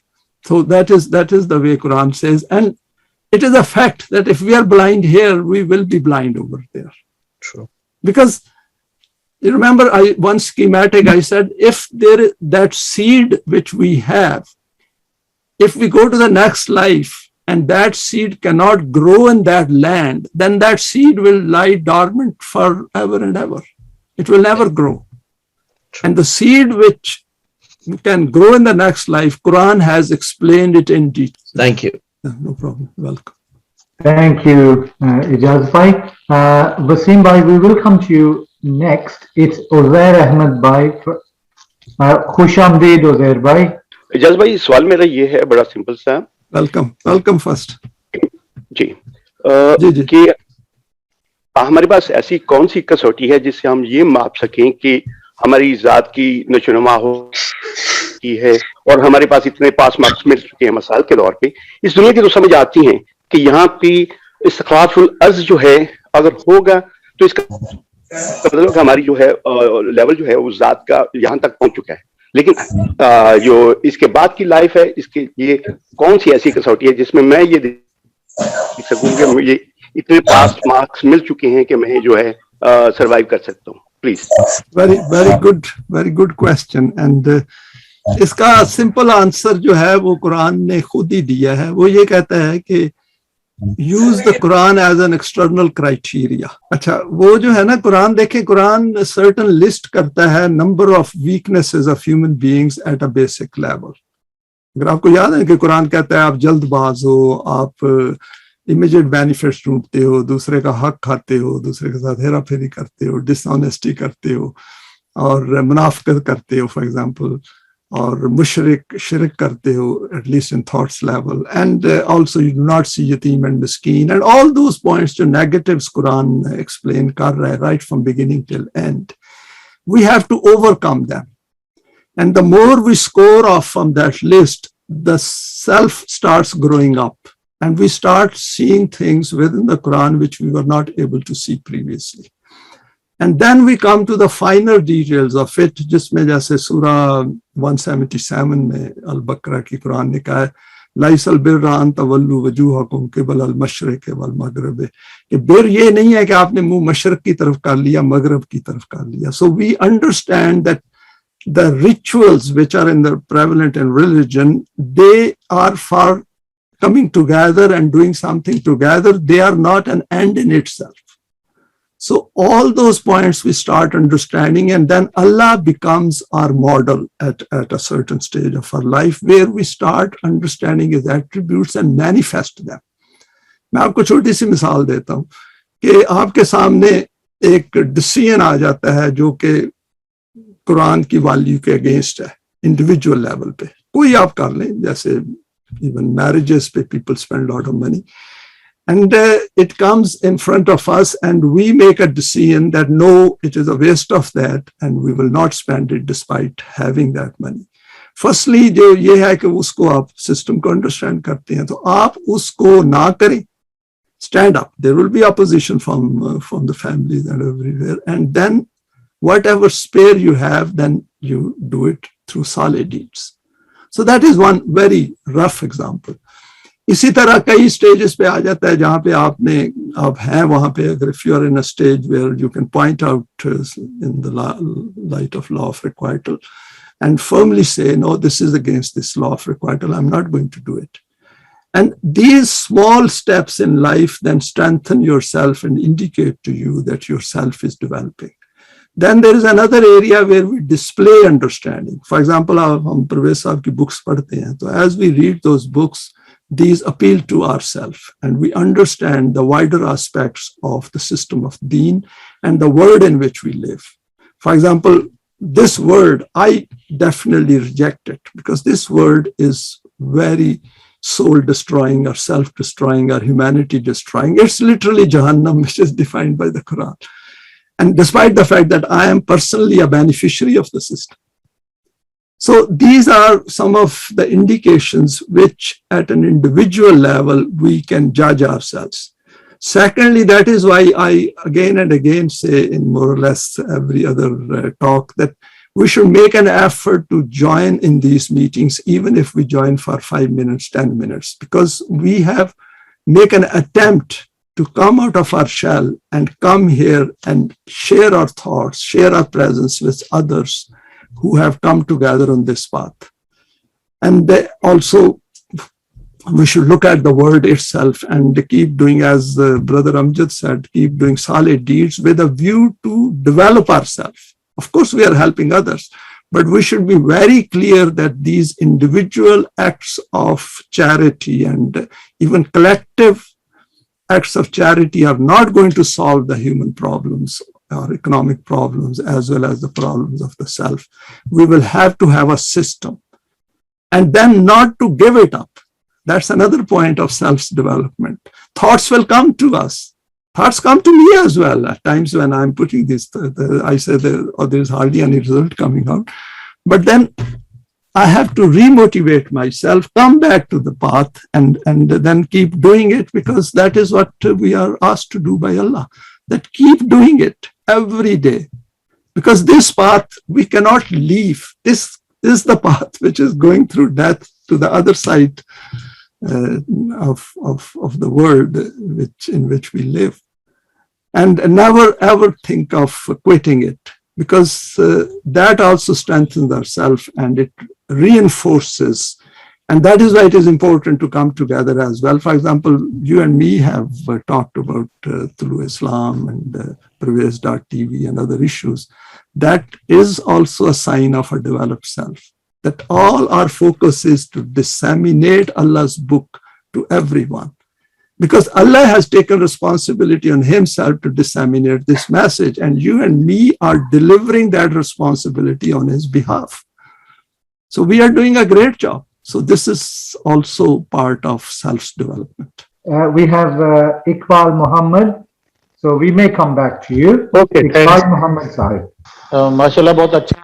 So that is the way Quran says. And it is a fact that if we are blind here, we will be blind over there. True. Because you remember one schematic, I said, if there is that seed which we have, if we go to the next life and that seed cannot grow in that land, then that seed will lie dormant forever and ever. It will never grow. And the seed which can grow in the next life, Quran has explained it in detail. Thank you. No problem. Welcome. Thank you, Ijaz Bhai. Wasim Bhai, we will come to you next. It's Uzair Ahmed Bhai. Khush Amdeed, Uzair Bhai. Ijaz भाई, सवाल मेरा ये है, बड़ा simple सा। Welcome first जी कि हमारे पास ऐसी कौन सी कसौटी है जिससे हम ये माप सकें कि हमारी जात की नशोनुमा हो की है और हमारे पास इतने पास मार्क्स मिल चुके हैं मसाइल के दौर पे, इस दुनिया की तो समझ आती है कि यहाँ की इस्तखलाफुल अर्ज जो है अगर होगा तो इसका मतलब कि हमारी जो है लेवल जो है उस जात का यहाँ तक पहुंच चुका है. लेकिन जो इसके बाद की लाइफ है, इसके लिए कौन सी ऐसी कसौटी है जिसमें मैं ये देख सकूं कि मुझे इतने पास मार्क्स मिल चुके हैं कि मैं जो है सरवाइव कर सकता हूँ. Please. Very good question. And इसका सिंपल आंसर जो है वो कुरान ने खुद ही दिया है. वो ये कहता है कि use the Quran as an external criteria. अच्छा, वो जो है ना कुरान, देखें कुरान सर्टन लिस्ट करता है number of weaknesses of human beings at a basic level. अगर आपको याद है कि कुरान कहता है आप जल्दबाज हो, आप इमीडिएट बेनिफिट्स ढूंढते हो, दूसरे का हक खाते हो, दूसरे के साथ हेरा फेरी करते हो, डिसऑनेस्टी करते हो और मुनाफिकत करते हो फॉर एग्जांपल, और शिरक करते हो at least in thoughts level, and also you do not see यतीम एंड मिस्कीन एंड ऑल दोस पॉइंट्स जो नेगेटिव्स कुरान एक्सप्लेन कर रहा है right from beginning till end. We have to overcome them, and the more we score off from that list, the self starts growing up and we start seeing things within the Quran which we were not able to see previously. And then we come to the finer details of it, जिसमें जैसे सूरा 177 में अल-बकरा की कुरान ने कहा है लाइसल बिर्रा अन तवल्लू वजूहकुम क़िबल अल-मशरिक़ वल मग़रिब, कि बिर ये नहीं है कि आपने मुंह मशरक की तरफ कर लिया, मगरब की तरफ कर लिया. So we understand that the rituals which are prevalent in religion, they are for coming together and doing something together. They are not an end in itself. So all those points we start understanding, and then Allah becomes our model at a certain stage of our life where we start understanding His attributes and manifest them. मैं आपको छोटी सी मिसाल देता हूँ कि आपके सामने एक डिसीजन आ जाता है जो कि कुरान की वैल्यू के अगेंस्ट है इंडिविजुअल लेवल पे, कोई आप कर लें, जैसे इवन मैरिजेस पे people spend lot of money and it comes in front of us and we make a decision that no, it is a waste of that and we will not spend it despite having that money. Firstly जो ये है कि उसको आप system को understand करते हैं तो आप उसको ना करें, stand up. There will be opposition from the families and everywhere, and then whatever spare you have, then you do it through solid deeds. So that is one very rough example. इसी तरह कई stages पे आ जाता है जहाँ पे आप हैं वहाँ पे, अगर if you are in a stage where you can point out in the light of law of requital and firmly say, no, this is against this law of requital, I'm not going to do it. And these small steps in life then strengthen yourself and indicate to you that yourself is developing. Then there is another area where we display understanding. For example, हम परवेज साहब की books पढ़ते हैं, तो as we read those books, these appeal to ourselves and we understand the wider aspects of the system of deen and the world in which we live. For example, this word, I definitely reject it because this word is very soul destroying or self destroying or humanity destroying. It's literally Jahannam, which is defined by the Quran. And despite the fact that I am personally a beneficiary of the system. So these are some of the indications which at an individual level we can judge ourselves. Secondly, that is why I again and again say in more or less every other talk that we should make an effort to join in these meetings, even if we join for 5 minutes, 10 minutes, because we have make an attempt to come out of our shell and come here and share our thoughts, share our presence with others who have come together on this path. And also, we should look at the word itself and keep doing, as Brother Amjad said, keep doing solid deeds with a view to develop ourselves. Of course, we are helping others, but we should be very clear that these individual acts of charity and even collective acts of charity are not going to solve the human problems or economic problems as well as the problems of the self. We will have to have a system and then not to give it up. That's another point of self-development. Thoughts will come to us. thoughts come to me as well at times when I'm putting this. I say there's hardly any result coming out. But then I have to remotivate myself, come back to the path, and then keep doing it, because that is what we are asked to do by Allah. That keep doing it every day. Because this path we cannot leave. This is the path which is going through death to the other side of the world in which we live. And never ever think of quitting it, because that also strengthens ourselves and it reinforces. And that is why it is important to come together as well. For example, you and me have talked about through Islam and Parvez.tv and other issues. That is also a sign of a developed self. That all our focus is to disseminate Allah's book to everyone. Because Allah has taken responsibility on himself to disseminate this message, and you and me are delivering that responsibility on his behalf. So we are doing a great job. So this is also part of self-development. We have Iqbal Muhammad. So we may come back to you. Okay, Iqbal Muhammad Sahib. माशाल्लाह बहुत अच्छा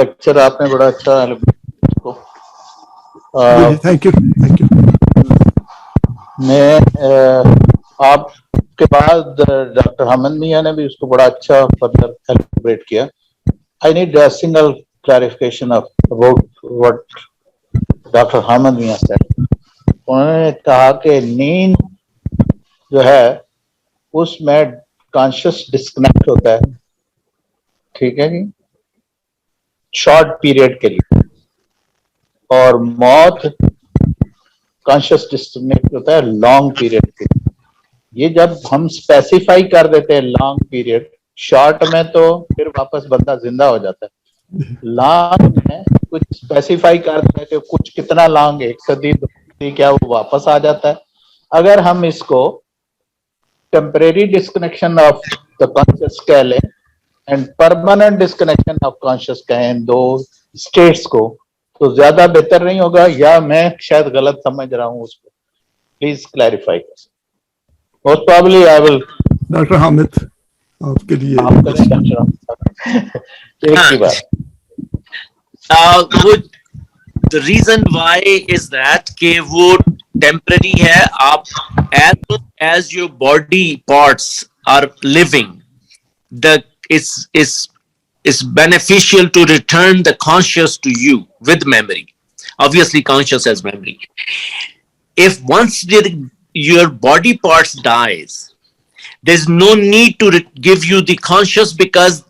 lecture आपने बड़ा अच्छा Thank you. मैं आपके बाद doctor हमद मियां ने भी उसको बड़ा अच्छा फर्दर एलिब्रेट किया. I need a single clarification about what Dr. Hamad Mian said. उन्होंने कहा कि नींद जो है उसमें कॉन्शियस डिस्कनेक्ट होता है, ठीक है जी, शॉर्ट पीरियड के लिए, और मौत कॉन्शियस डिस्कनेक्ट होता है लॉन्ग पीरियड के लिए. ये जब हम स्पेसिफाई कर देते हैं लॉन्ग पीरियड, शॉर्ट में तो फिर वापस बंदा जिंदा हो जाता है. लॉन्ग में कुछ स्पेसिफाई कर देते हैं कि कुछ कितना लॉन्ग, 1 सदी 2 सदी, क्या वो वापस आ जाता है. अगर हम इसको temporary disconnection of the conscious कह लें and permanent disconnection of conscious कहें, दो स्टेट्स को, तो ज्यादा बेहतर नहीं होगा, या मैं शायद गलत समझ रहा हूँ उसको? Please clarify. Most probably I will. Doctor Hamid, आपके लिए एक ही बात. The reason why is that कि वो temporary है. आप as long as your body parts are living, it's beneficial to return the conscious to you with memory. Obviously, conscious has memory. If once your body parts dies, there's no need to give you the conscious, because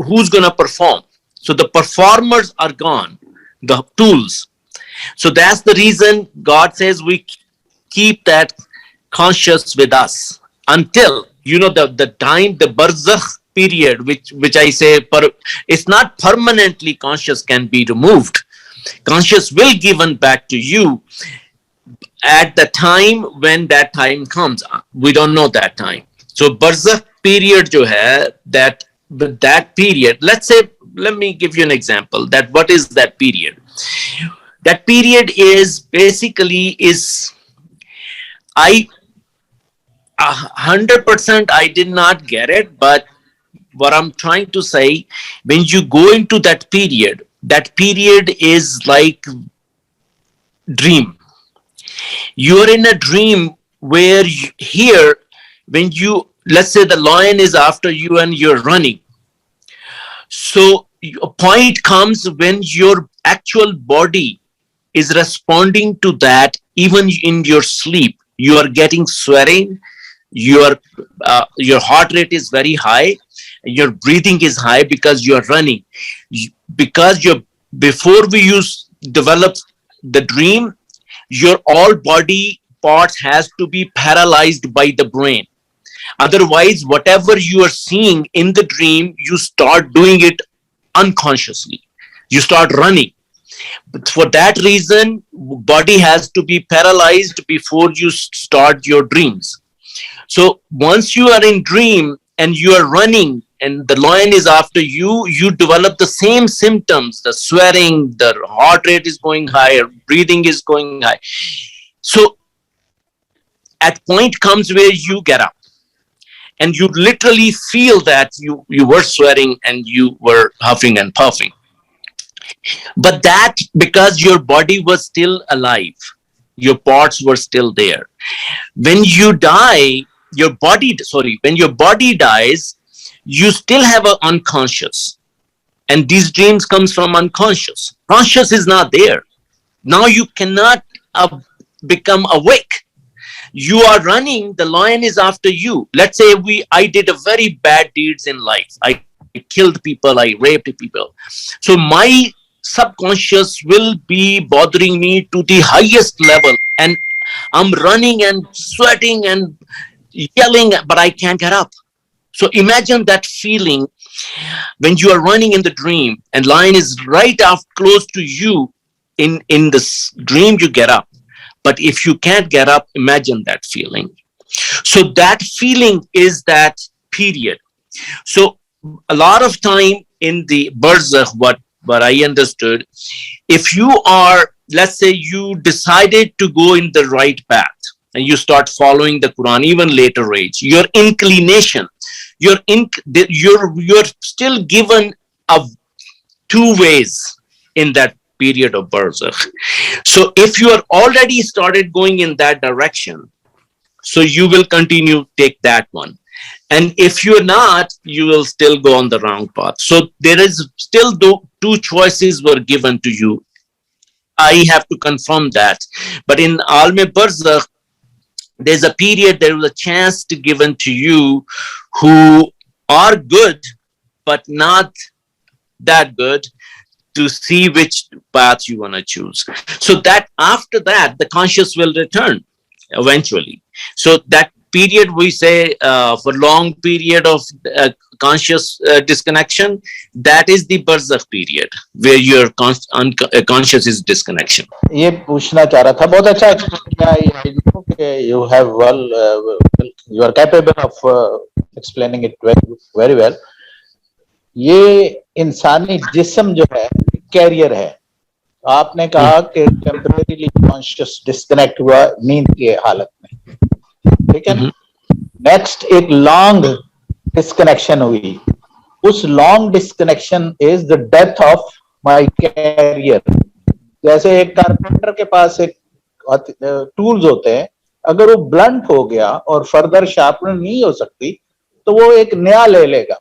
who's going to perform? So the performers are gone, the tools. So that's the reason God says we keep that conscious with us until, the time, the barzakh period, which I say, it's not permanently conscious can be removed. Conscious will given back to you at the time when that time comes. We don't know that time. So barzakh period jo hai, that period, let me give you an example that what is that period. That period is basically 100% I did not get it, but what I'm trying to say, when you go into that period is like dream. You're in a dream where here, when let's say the lion is after you and you're running. So a point comes when your actual body is responding to that. Even in your sleep, you are getting sweating, your heart rate is very high, your breathing is high because you're running. Because before we develop the dream, your all body parts has to be paralyzed by the brain. Otherwise, whatever you are seeing in the dream, you start doing it unconsciously. You start running. But for that reason, body has to be paralyzed before you start your dreams. So once you are in dream and you are running and the lion is after you, you develop the same symptoms, the sweating, the heart rate is going higher, breathing is going high. So at point comes where you get up. and you literally feel that you were sweating and you were huffing and puffing. But that because your body was still alive, your parts were still there. When you die, when your body dies, you still have an unconscious. And these dreams comes from unconscious. Conscious is not there. Now you cannot become awake. You are running, the lion is after you. Let's say I did a very bad deeds in life. I killed people, I raped people. So my subconscious will be bothering me to the highest level. And I'm running and sweating and yelling, but I can't get up. So imagine that feeling when you are running in the dream and lion is right close to you. In this dream, you get up. But if you can't get up, imagine that feeling. So that feeling is that period. So a lot of time in the barzakh, what I understood, if you are, let's say you decided to go in the right path and you start following the Quran, even later age, your inclination, you're still given two ways in that period of barzakh. So if you are already started going in that direction, so you will continue take that one. And if you're not, you will still go on the wrong path. So there is still two choices were given to you. I have to confirm that. But in Alme Barzakh, there's a period, there was a chance to given to you who are good, but not that good, to see which path you want to choose. So that after that, the conscious will return eventually. So that period we say for long period of conscious disconnection, that is the barzakh period where your conscious is disconnection. ये पूछना चाह रहा था, बहुत अच्छा explain किया, you have you are capable of explaining it very well. ये इंसानी जिस्म जो है कैरियर है. आपने कहा कि टेम्परेरीली कॉन्शियस डिस्कनेक्ट हुआ नींद की हालत में, ठीक है. नेक्स्ट एक लॉन्ग डिस्कनेक्शन हुई. उस long disconnection is the death of my career. जैसे एक कारपेंटर के पास एक टूल्स होते हैं, अगर वो ब्लंट हो गया और फर्दर शार्पन नहीं हो सकती तो वो एक नया ले लेगा.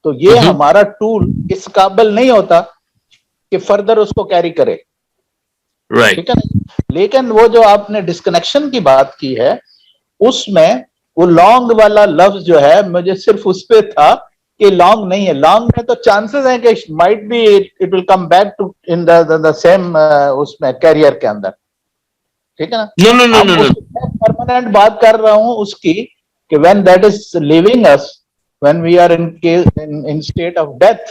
तो ये हमारा टूल इस काबिल नहीं होता कि फर्दर उसको कैरी करे, ठीक है. लेकिन वो जो आपने डिस्कनेक्शन की बात की है, उसमें वो लॉन्ग वाला लफ्ज जो है, मुझे सिर्फ उस पे था कि लॉन्ग नहीं है. लॉन्ग में तो चांसेस हैं कि might be it will come back to in the same उसमें कैरियर के अंदर, ठीक है ना. नो परमानेंट बात कर रहा हूं उसकी कि when that is living us, when we are in state of death,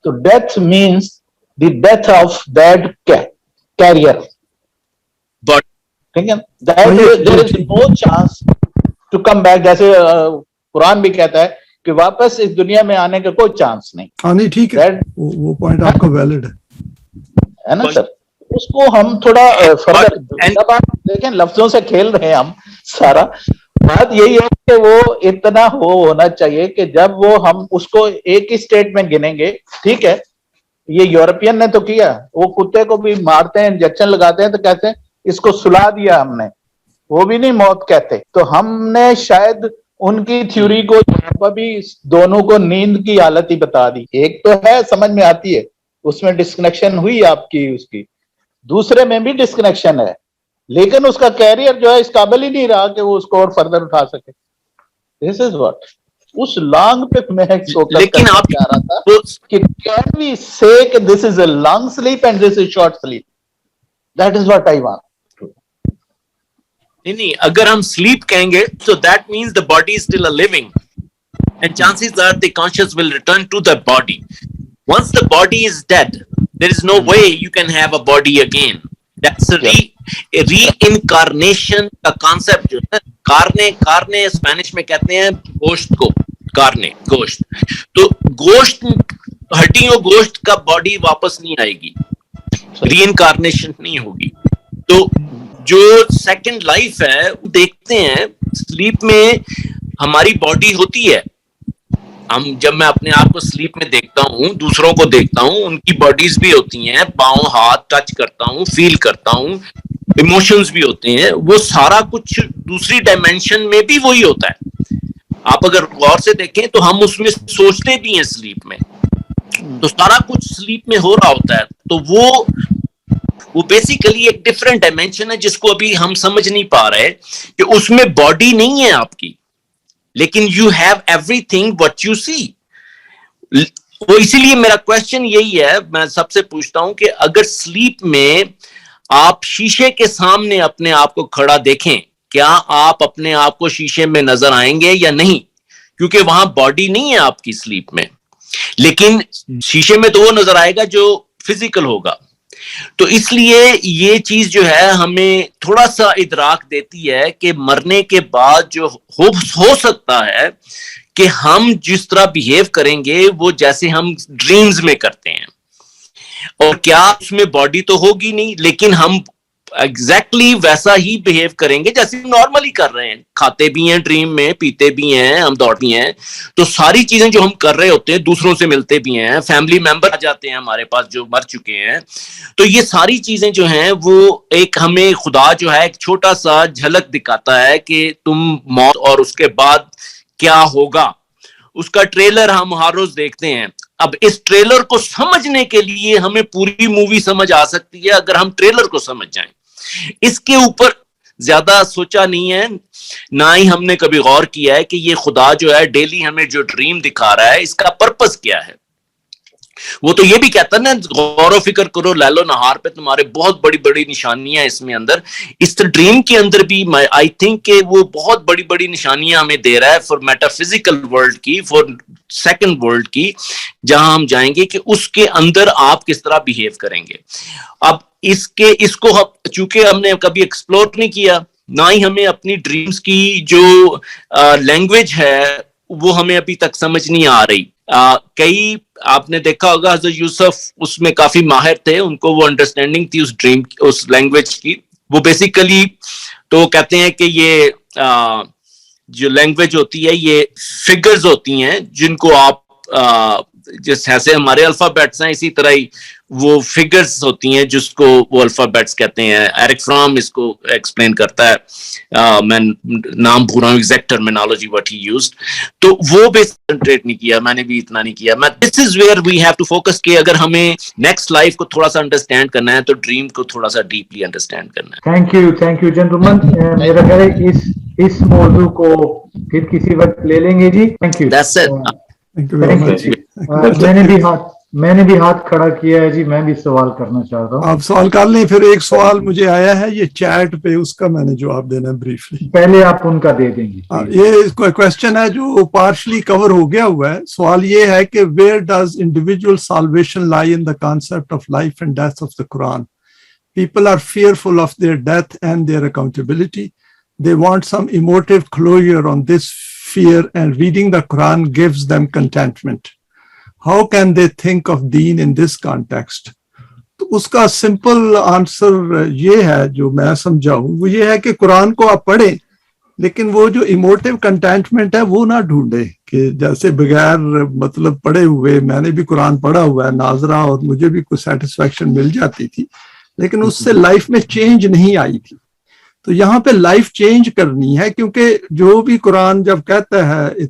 so death means the death of that carrier, but there is no chance to come back. जैसे कुरान भी कहता है कि वापस इस दुनिया में आने का कोई चांस नहीं. नहीं, ठीक है, वो पॉइंट आपका वैलिड है ना सर. उसको हम थोड़ा फर्दर, जब आप देखें लफ्जों से खेल रहे हैं हम सारा, बात यही है कि वो इतना होना चाहिए कि जब वो हम उसको एक ही स्टेट में गिनेंगे, ठीक है. ये यूरोपियन ने तो किया, वो कुत्ते को भी मारते हैं, इंजेक्शन लगाते हैं तो कहते हैं इसको सुला दिया हमने, वो भी नहीं मौत कहते. तो हमने शायद उनकी थ्योरी को यहाँ पर भी दोनों को नींद की हालत ही बता दी. एक तो है समझ में आती है, उसमें डिस्कनेक्शन हुई आपकी, उसकी दूसरे में भी डिस्कनेक्शन है, लेकिन उसका कैरियर जो है इस काबिल ही नहीं रहा कि वो उसको और फर्दर उठा सके. दिस इज व्हाट उस लॉन्ग पे मैं लेकिन आप कह रहा था कि कैन वी से कि this is a long sleep and this is short sleep. That is what I want. नहीं, अगर हम स्लीप कहेंगे तो that means the body is still a living and chances are the conscious will return to the body. Once the body is dead, there is no way you can have a body again. That's reincarnation का concept जो है, Carney Spanish में कहते हैं गोश्त को, Carney गोश्त. तो गोश्त, हड्डियों गोश्त का बॉडी वापस नहीं आएगी, रीइनकार्नेशन नहीं होगी. तो जो सेकंड लाइफ है, देखते हैं स्लीप में ہماری باڈی ہوتی ہے, جب میں اپنے آپ کو سلیپ میں دیکھتا ہوں, دوسروں کو دیکھتا ہوں, ان کی باڈیز بھی ہوتی ہیں, پاؤں ہاتھ ٹچ کرتا ہوں, فیل کرتا ہوں, ایموشنز بھی ہوتے ہیں, وہ سارا کچھ دوسری ڈائمینشن میں بھی وہی ہوتا ہے. آپ اگر غور سے دیکھیں تو ہم اس میں سوچتے بھی ہیں سلیپ میں, تو سارا کچھ سلیپ میں ہو رہا ہوتا ہے. تو وہ بیسیکلی ایک ڈفرینٹ ڈائمینشن ہے جس کو ابھی ہم سمجھ نہیں پا رہے, کہ اس میں باڈی نہیں ہے آپ کی, لیکن you have everything what you see. وہ اسی لیے میرا کوشچن یہی ہے, میں سب سے پوچھتا ہوں کہ اگر سلیپ میں آپ شیشے کے سامنے اپنے آپ کو کھڑا دیکھیں, کیا آپ اپنے آپ کو شیشے میں نظر آئیں گے یا نہیں؟ کیونکہ وہاں باڈی نہیں ہے آپ کی سلیپ میں, لیکن شیشے میں تو وہ نظر آئے گا جو فزیکل ہوگا. تو اس لیے یہ چیز جو ہے ہمیں تھوڑا سا ادراک دیتی ہے کہ مرنے کے بعد جو ہو سکتا ہے کہ ہم جس طرح بیہیو کریں گے وہ جیسے ہم ڈریمز میں کرتے ہیں, اور کیا اس میں باڈی تو ہوگی نہیں, لیکن ہم ایگزیکٹلی ویسا ہی بیہیو کریں گے جیسے نارملی کر رہے ہیں, کھاتے بھی ہیں ڈریم میں, پیتے بھی ہیں, ہم دوڑ بھی ہیں. تو ساری چیزیں جو ہم کر رہے ہوتے ہیں, دوسروں سے ملتے بھی ہیں, فیملی ممبر آ جاتے ہیں ہمارے پاس جو مر چکے ہیں, تو یہ ساری چیزیں جو ہیں وہ ایک ہمیں خدا جو ہے ایک چھوٹا سا جھلک دکھاتا ہے کہ تم موت اور اس کے بعد کیا ہوگا, اس کا ٹریلر ہم ہر روز دیکھتے ہیں. اب اس ٹریلر کو سمجھنے کے لیے ہمیں پوری مووی سمجھ آ سکتی ہے اگر ہم ٹریلر کو سمجھ جائیں. اس کے اوپر زیادہ سوچا نہیں ہے, نہ ہی ہم نے کبھی غور کیا ہے کہ یہ خدا جو ہے ڈیلی ہمیں جو ڈریم دکھا رہا ہے اس کا پرپس کیا ہے. وہ تو یہ بھی کہتا ہے نا, غور و فکر کرو لیل و نہار پہ, تمہارے بہت بڑی بڑی نشانیاں اس میں اندر. اس ڈریم کے اندر بھی آئی تھنک کہ وہ بہت بڑی بڑی نشانیاں ہمیں دے رہا ہے فار میٹا فزیکل ورلڈ کی, فار سیکنڈ ورلڈ کی, جہاں ہم جائیں گے کہ اس کے اندر آپ کس طرح بیہیو کریں گے. اب اس کو چونکہ ہم نے کبھی ایکسپلور نہیں کیا, نہ ہی ہمیں اپنی ڈریمز کی جو لینگویج ہے وہ ہمیں ابھی تک سمجھ نہیں آ رہی. کئی آپ نے دیکھا ہوگا حضرت یوسف اس میں کافی ماہر تھے, ان کو وہ انڈرسٹینڈنگ تھی اس ڈریم اس لینگویج کی. وہ بیسیکلی تو کہتے ہیں کہ یہ جو لینگویج ہوتی ہے یہ فگرز ہوتی ہیں جن کو آپ جس ایسے ہمارے الفابیٹس ہیں اسی طرح ہی وہ فگرز ہوتی ہیں جس کو وہ الفابیٹس کہتے ہیں. ایرک فرام اس کو ایکسپلین کرتا ہے, میں نام بھول رہا ہوں exact terminology what he used. تو وہ بھی کنسنٹریٹ نہیں کیا, میں نے بھی اتنا نہیں کیا. This is where we have to focus کہ اگر ہمیں نیکسٹ لائف کو تھوڑا سا انڈرسٹینڈ کرنا ہے تو ڈریم کو تھوڑا سا ڈیپلی انڈرسٹینڈ کرنا ہے. Thank you gentleman. میرا خیال ہے اس موضوع کو پھر کسی وقت لے لیں گے جی. Thank you. That's it. میں نے بھی ہاتھ کھڑا کیا ہے جی, میں بھی سوال کرنا چاہتا ہوں. آپ سوال کر لیں. پھر ایک سوال مجھے آیا ہے یہ چیٹ پہ, اس کا میں نے جواب دینا بریفلی. پہلے آپ ان کا دے دیں گے. یہ کوشچن ہے جو پارشلی کور ہو گیا ہوا ہے. سوال یہ ہے کہ where does individual salvation lie in the concept of life and death of the Quran. People are fearful of their death and their accountability. They want some emotive closure on this fear, and reading the Quran gives them contentment. How can they think of deen in this context? تو اس کا simple answer یہ ہے جو میں سمجھاؤں, وہ یہ ہے کہ قرآن کو آپ پڑھیں لیکن وہ جو ایموٹیو کنٹینٹمنٹ ہے وہ نہ ڈھونڈے کہ جیسے بغیر مطلب پڑھے ہوئے. میں نے بھی قرآن پڑھا ہوا ہے ناظرہ, اور مجھے بھی کچھ سیٹسفیکشن مل جاتی تھی, لیکن اس سے لائف میں چینج نہیں آئی تھی. تو یہاں پہ لائف چینج کرنی ہے, کیونکہ جو بھی قرآن جب کہتا ہے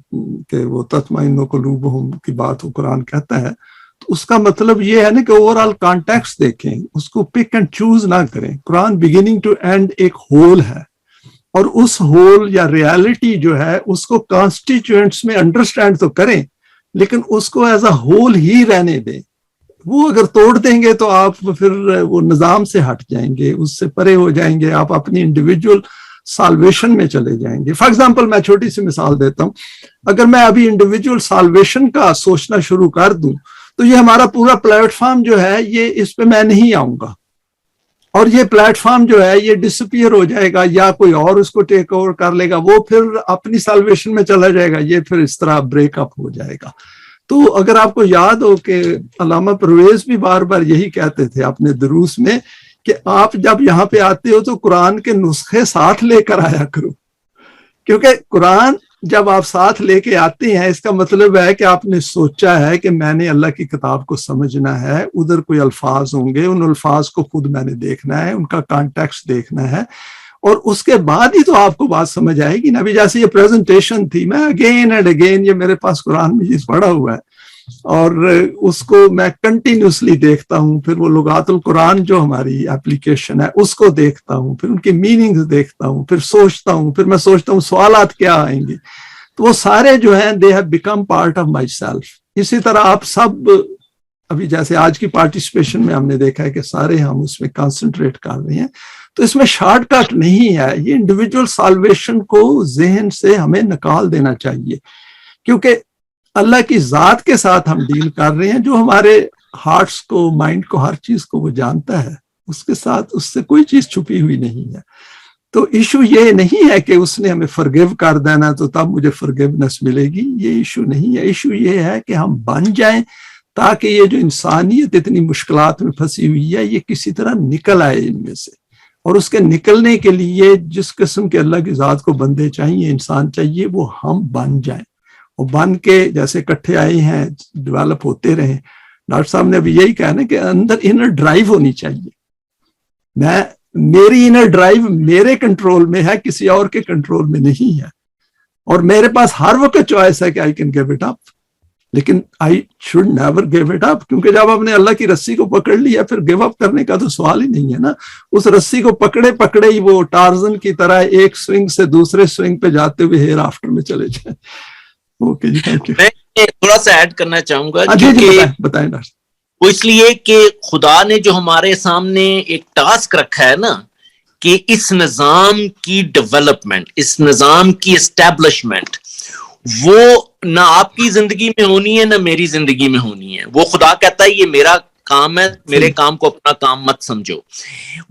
کہ وہ تطمئن قلوبہم کی بات وہ قرآن کہتا ہے, تو اس کا مطلب یہ ہے نا کہ اوور آل کانٹیکسٹ دیکھیں, اس کو پک اینڈ چوز نہ کریں. قرآن بگننگ ٹو اینڈ ایک ہول ہے, اور اس ہول یا ریالٹی جو ہے اس کو کانسٹیچوئنٹس میں انڈرسٹینڈ تو کریں, لیکن اس کو ایز اے ہول ہی رہنے دیں. وہ اگر توڑ دیں گے تو آپ پھر وہ نظام سے ہٹ جائیں گے, اس سے پرے ہو جائیں گے, آپ اپنی انڈیویجول سالویشن میں چلے جائیں گے. فار ایگزامپل میں چھوٹی سی مثال دیتا ہوں. اگر میں ابھی انڈیویجول سالویشن کا سوچنا شروع کر دوں تو یہ ہمارا پورا پلیٹ فارم جو ہے یہ اس پہ میں نہیں آؤں گا, اور یہ پلیٹ فارم جو ہے یہ ڈسپیئر ہو جائے گا یا کوئی اور اس کو ٹیک اوور کر لے گا, وہ پھر اپنی سالویشن میں چلا جائے گا, یہ پھر اس طرح بریک اپ ہو جائے گا. تو اگر آپ کو یاد ہو کہ علامہ پرویز بھی بار بار یہی کہتے تھے اپنے دروس میں کہ آپ جب یہاں پہ آتے ہو تو قرآن کے نسخے ساتھ لے کر آیا کرو, کیونکہ قرآن جب آپ ساتھ لے کے آتے ہیں اس کا مطلب ہے کہ آپ نے سوچا ہے کہ میں نے اللہ کی کتاب کو سمجھنا ہے, ادھر کوئی الفاظ ہوں گے, ان الفاظ کو خود میں نے دیکھنا ہے, ان کا کانٹیکسٹ دیکھنا ہے, اور اس کے بعد ہی تو آپ کو بات سمجھ آئے گی نا. ابھی جیسے یہ پریزنٹیشن تھی, میں اگین اینڈ اگین, یہ میرے پاس قرآن مجید پڑھا ہوا ہے اور اس کو میں کنٹینیوسلی دیکھتا ہوں, پھر وہ لغات القرآن جو ہماری اپلیکیشن ہے اس کو دیکھتا ہوں, پھر ان کی میننگز دیکھتا ہوں, پھر سوچتا ہوں, پھر میں سوچتا ہوں سوالات کیا آئیں گے. تو وہ سارے جو ہیں they have become part of my self. اسی طرح آپ سب ابھی جیسے آج کی پارٹیسپیشن میں ہم نے دیکھا ہے کہ سارے ہم اس میں کنسنٹریٹ کر رہے ہیں, تو اس میں شارٹ کٹ نہیں ہے. یہ انڈیویجول سالویشن کو ذہن سے ہمیں نکال دینا چاہیے, کیونکہ اللہ کی ذات کے ساتھ ہم ڈیل کر رہے ہیں, جو ہمارے ہارٹس کو, مائنڈ کو, ہر چیز کو وہ جانتا ہے, اس کے ساتھ اس سے کوئی چیز چھپی ہوئی نہیں ہے. تو ایشو یہ نہیں ہے کہ اس نے ہمیں فرگیو کر دینا تو تب مجھے فرگیونس ملے گی, یہ ایشو نہیں ہے. ایشو یہ ہے کہ ہم بن جائیں تاکہ یہ جو انسانیت اتنی مشکلات میں پھنسی ہوئی ہے یہ کسی طرح نکل آئے ان میں سے. اور اس کے نکلنے کے لیے جس قسم کے اللہ کی ذات کو بندے چاہیے, انسان چاہیے, وہ ہم بن جائیں. اور بن کے جیسے اکٹھے آئے ہیں ڈیولپ ہوتے رہیں. ڈاکٹر صاحب نے ابھی یہی کہا نا کہ اندر انر ڈرائیو ہونی چاہیے. میری انر ڈرائیو میرے کنٹرول میں ہے, کسی اور کے کنٹرول میں نہیں ہے. اور میرے پاس ہر وقت چوائس ہے کہ I can give it up, لیکن I should never give it up, کیونکہ جب آپ نے اللہ کی رسی کو پکڑ لیا پھر گیو اپ کرنے کا تو سوال ہی نہیں ہے نا. اس رسی کو پکڑے پکڑے ہی وہ ٹارزن کی طرح ایک سوئنگ سے دوسرے سوئنگ پہ جاتے ہوئے ہیئر آفٹر میں چلے جائیں. اوکے جی, تھینک یو. میں تھوڑا سا ایڈ کرنا چاہوں گا, جی جی بتائیں ڈاکٹر. وہ اس لیے کہ خدا نے جو ہمارے سامنے ایک ٹاسک رکھا ہے نا کہ اس نظام کی ڈیولپمنٹ, اس نظام کی اسٹیبلشمنٹ, وہ نہ آپ کی زندگی میں ہونی ہے نہ میری زندگی میں ہونی ہے. وہ خدا کہتا ہے یہ میرا کام ہے, میرے کام کو اپنا کام مت سمجھو.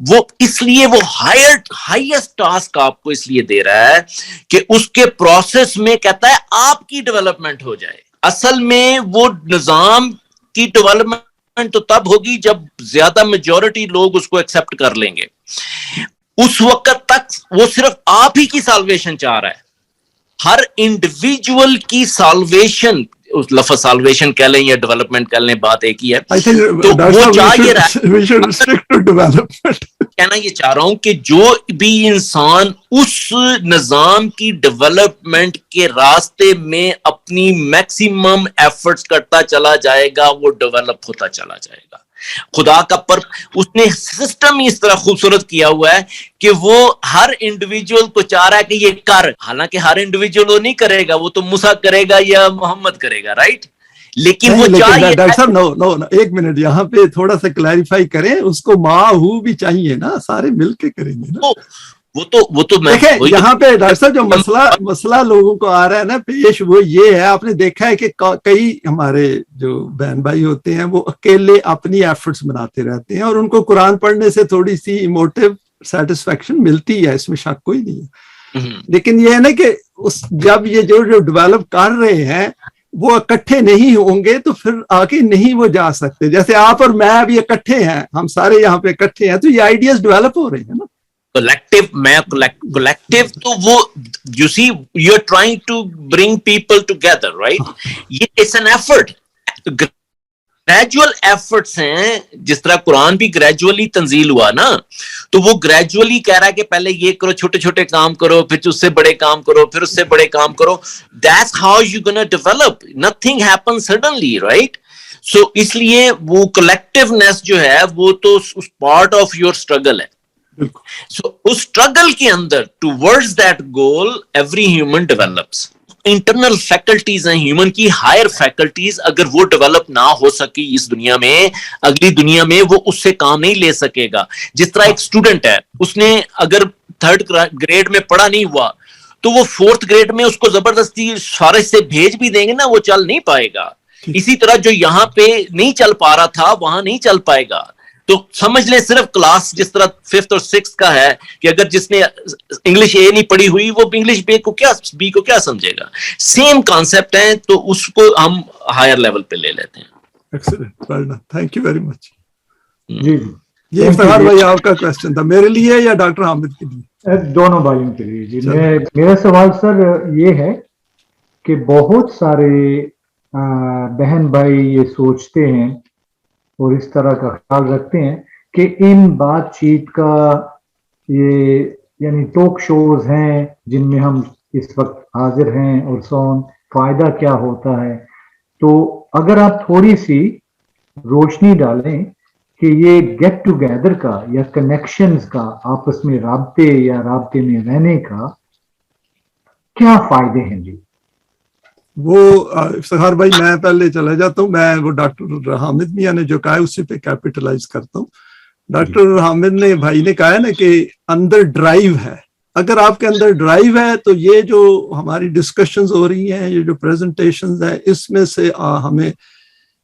وہ اس لیے وہ ہائیسٹ ٹاسک آپ کو اس لیے دے رہا ہے کہ اس کے پروسیس میں کہتا ہے آپ کی ڈیولپمنٹ ہو جائے. اصل میں وہ نظام کی ڈیولپمنٹ تو تب ہوگی جب زیادہ میجورٹی لوگ اس کو ایکسپٹ کر لیں گے. اس وقت تک وہ صرف آپ ہی کی سالویشن چاہ رہا ہے, ہر انڈیویجول کی سالویشن. اس لفظ سالویشن کہہ لیں یا ڈیولپمنٹ کہہ لیں, بات ایک ہی ہے. تو وہ چاہ یہ رہا ہے, کہنا یہ چاہ رہا ہوں کہ جو بھی انسان اس نظام کی ڈیولپمنٹ کے راستے میں اپنی میکسیمم ایفرٹس کرتا چلا جائے گا وہ ڈیولپ ہوتا چلا جائے گا. خدا کا اس نے سسٹم ہی اس طرح خوبصورت کیا ہوا ہے کہ وہ ہر انڈیویجول کو چاہ رہا ہے کہ یہ کر. حالانکہ ہر انڈیویجول وہ نہیں کرے گا, وہ تو موسیٰ کرے گا یا محمد کرے گا, رائٹ. لیکن وہ چاہیے. ڈاکٹر صاحب نو ایک منٹ یہاں پہ تھوڑا سا کلیریفائی کریں, اس کو ماں ہو بھی چاہیے نا, سارے مل کے کریں گے نا. وہ تو دیکھیں یہاں پہ ڈاکٹر صاحب جو مسئلہ لوگوں کو آ رہا ہے نا پیش, وہ یہ ہے, آپ نے دیکھا ہے کہ کئی ہمارے جو بہن بھائی ہوتے ہیں وہ اکیلے اپنی ایفرٹس بناتے رہتے ہیں اور ان کو قرآن پڑھنے سے تھوڑی سی ایموٹیو سیٹسفیکشن ملتی ہے, اس میں شک کوئی نہیں ہے. لیکن یہ ہے نا کہ جب یہ جو ڈیولپ کر رہے ہیں وہ اکٹھے نہیں ہوں گے تو پھر آگے نہیں وہ جا سکتے. جیسے آپ اور میں ابھی اکٹھے ہیں, ہم سارے یہاں پہ اکٹھے ہیں, تو یہ آئیڈیاز ڈیولپ ہو رہے ہیں نا. کولیکٹیو تو وہ you see you're trying to bring people together, right? It's an effort. Gradual efforts ہیں, جس طرح قرآن بھی گریجولی تنزیل ہوا نا, تو وہ گریجولی کہہ رہا ہے کہ پہلے یہ کرو, چھوٹے چھوٹے کام کرو, پھر اس سے بڑے کام کرو, پھر اس سے بڑے کام کرو. That's how you're gonna develop. Nothing happens suddenly, right? So اس لیے وہ کلیکٹیونیس جو ہے وہ تو پارٹ آف یور اسٹرگل ہے. So اس اسٹرگل کے اندر towards that goal every human develops. Internal faculties ہیں ہیومن کی, ہائر فیکلٹیز, اگر وہ ڈیولپ نہ ہو سکی اس دنیا میں, اگلی دنیا میں وہ اس سے کام نہیں لے سکے گا. جس طرح ایک اسٹوڈنٹ ہے, اس نے اگر 3rd گریڈ میں پڑھا نہیں ہوا تو وہ 4th گریڈ میں اس کو زبردستی فارغ سے بھیج بھی دیں گے نا, وہ چل نہیں پائے گا. اسی طرح جو یہاں پہ نہیں چل پا رہا تھا وہاں نہیں چل پائے گا. تو سمجھ لیں صرف کلاس جس طرح 5th اور 6th کا ہے کہ اگر جس نے انگلش اے نہیں پڑھی ہوئی وہ انگلش بی کو کیا سمجھے گا. سیم کانسیپٹ ہے, تو اس کو ہم ہائر لیول پہ لے لیتے ہیں. Excellent, thank you very much. جی یہ افتخار بھائی آپ کا کوشچن تھا میرے لیے یا ڈاکٹر حامد کے لیے؟ دونوں بھائیوں کے لیے. جی میرا سوال سر یہ ہے کہ بہت سارے بہن بھائی یہ سوچتے ہیں اور اس طرح کا خیال رکھتے ہیں کہ ان بات چیت کا یہ یعنی ٹاک شوز ہیں جن میں ہم اس وقت حاضر ہیں اور سون فائدہ کیا ہوتا ہے. تو اگر آپ تھوڑی سی روشنی ڈالیں کہ یہ گیٹ ٹوگیدر کا یا کنیکشنز کا آپس میں رابطے یا رابطے میں رہنے کا کیا فائدے ہیں جی؟ وہ افتخار بھائی میں پہلے چلا جاتا ہوں. میں وہ ڈاکٹر حامد میاں نے جو کہا ہے اسی پہ کیپیٹلائز کرتا ہوں. ڈاکٹر حامد نے بھائی نے کہا ہے نا کہ اندر ڈرائیو ہے. اگر آپ کے اندر ڈرائیو ہے تو یہ جو ہماری ڈسکشنز ہو رہی ہیں, یہ جو پریزنٹیشنز ہیں, اس میں سے ہمیں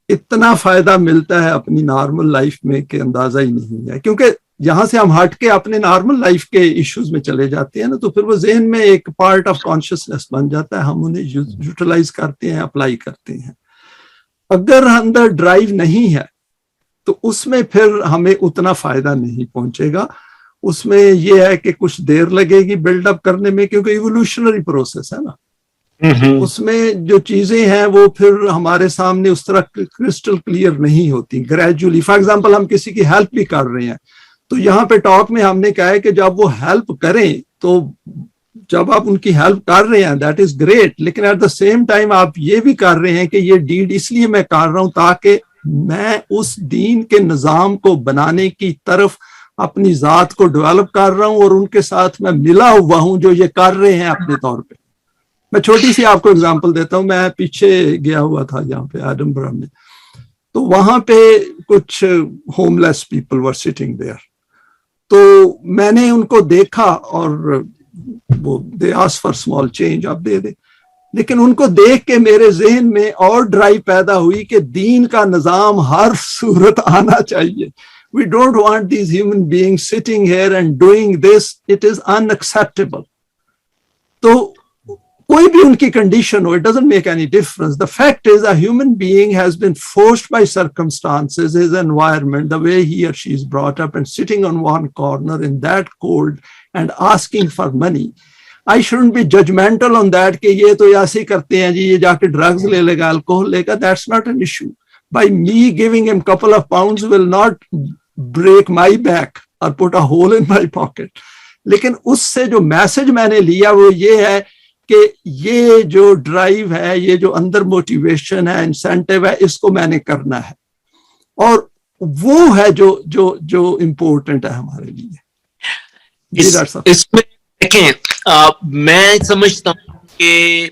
اتنا فائدہ ملتا ہے اپنی نارمل لائف میں کہ اندازہ ہی نہیں ہے. کیونکہ یہاں سے ہم ہٹ کے اپنے نارمل لائف کے ایشوز میں چلے جاتے ہیں نا, تو پھر وہ ذہن میں ایک پارٹ آف کانشیسنیس بن جاتا ہے, ہم انہیں یوٹیلائز کرتے ہیں, اپلائی کرتے ہیں. اگر اندر ڈرائیو نہیں ہے تو اس میں پھر ہمیں اتنا فائدہ نہیں پہنچے گا. اس میں یہ ہے کہ کچھ دیر لگے گی بلڈ اپ کرنے میں, کیونکہ ایوولوشنری پروسیس ہے نا. اس میں جو چیزیں ہیں وہ پھر ہمارے سامنے اس طرح کرسٹل کلیئر نہیں ہوتی. گریجولی فار ایگزامپل ہم کسی کی ہیلپ بھی کر رہے ہیں, تو یہاں پہ ٹاک میں ہم نے کہا ہے کہ جب وہ ہیلپ کریں تو جب آپ ان کی ہیلپ کر رہے ہیں دیٹ از گریٹ, لیکن ایٹ دا سیم ٹائم آپ یہ بھی کر رہے ہیں کہ یہ ڈیڈ اس لیے میں کر رہا ہوں تاکہ میں اس دین کے نظام کو بنانے کی طرف اپنی ذات کو ڈیولپ کر رہا ہوں, اور ان کے ساتھ میں ملا ہوا ہوں جو یہ کر رہے ہیں اپنے طور پہ. میں چھوٹی سی آپ کو اگزامپل دیتا ہوں. میں پیچھے گیا ہوا تھا یہاں پہ ایڈنبرا میں, تو وہاں پہ کچھ homeless people were sitting there. تو میں نے ان کو دیکھا اور وہ they ask for small change, آپ دے دیں. لیکن ان کو دیکھ کے میرے ذہن میں اور ڈرائیو پیدا ہوئی کہ دین کا نظام ہر صورت آنا چاہیے. We don't want these human beings sitting here and doing this. It is unacceptable. تو کوئی بھی ان کی condition who, it doesn't make any difference. The fact is a human being has been forced by circumstances, his environment, the way he or she is brought up, and sitting on one corner in that cold and asking for money. I shouldn't be judgmental on that کہ یہ تو ایسے ہی کرتے ہیں جی, یہ جا کے drugs لے لے گا, الکوہل لے گا. That's not an issue. By me giving him couple of pounds will not break my back or put a hole in my pocket. لیکن اس سے جو میسج میں نے لیا وہ یہ ہے کہ یہ جو ڈرائیو ہے, یہ جو اندر موٹیویشن ہے, انسینٹیو ہے, اس کو میں نے کرنا ہے, اور وہ ہے جو امپورٹنٹ ہے ہمارے لیے. اس میں دیکھیں, میں سمجھتا ہوں کہ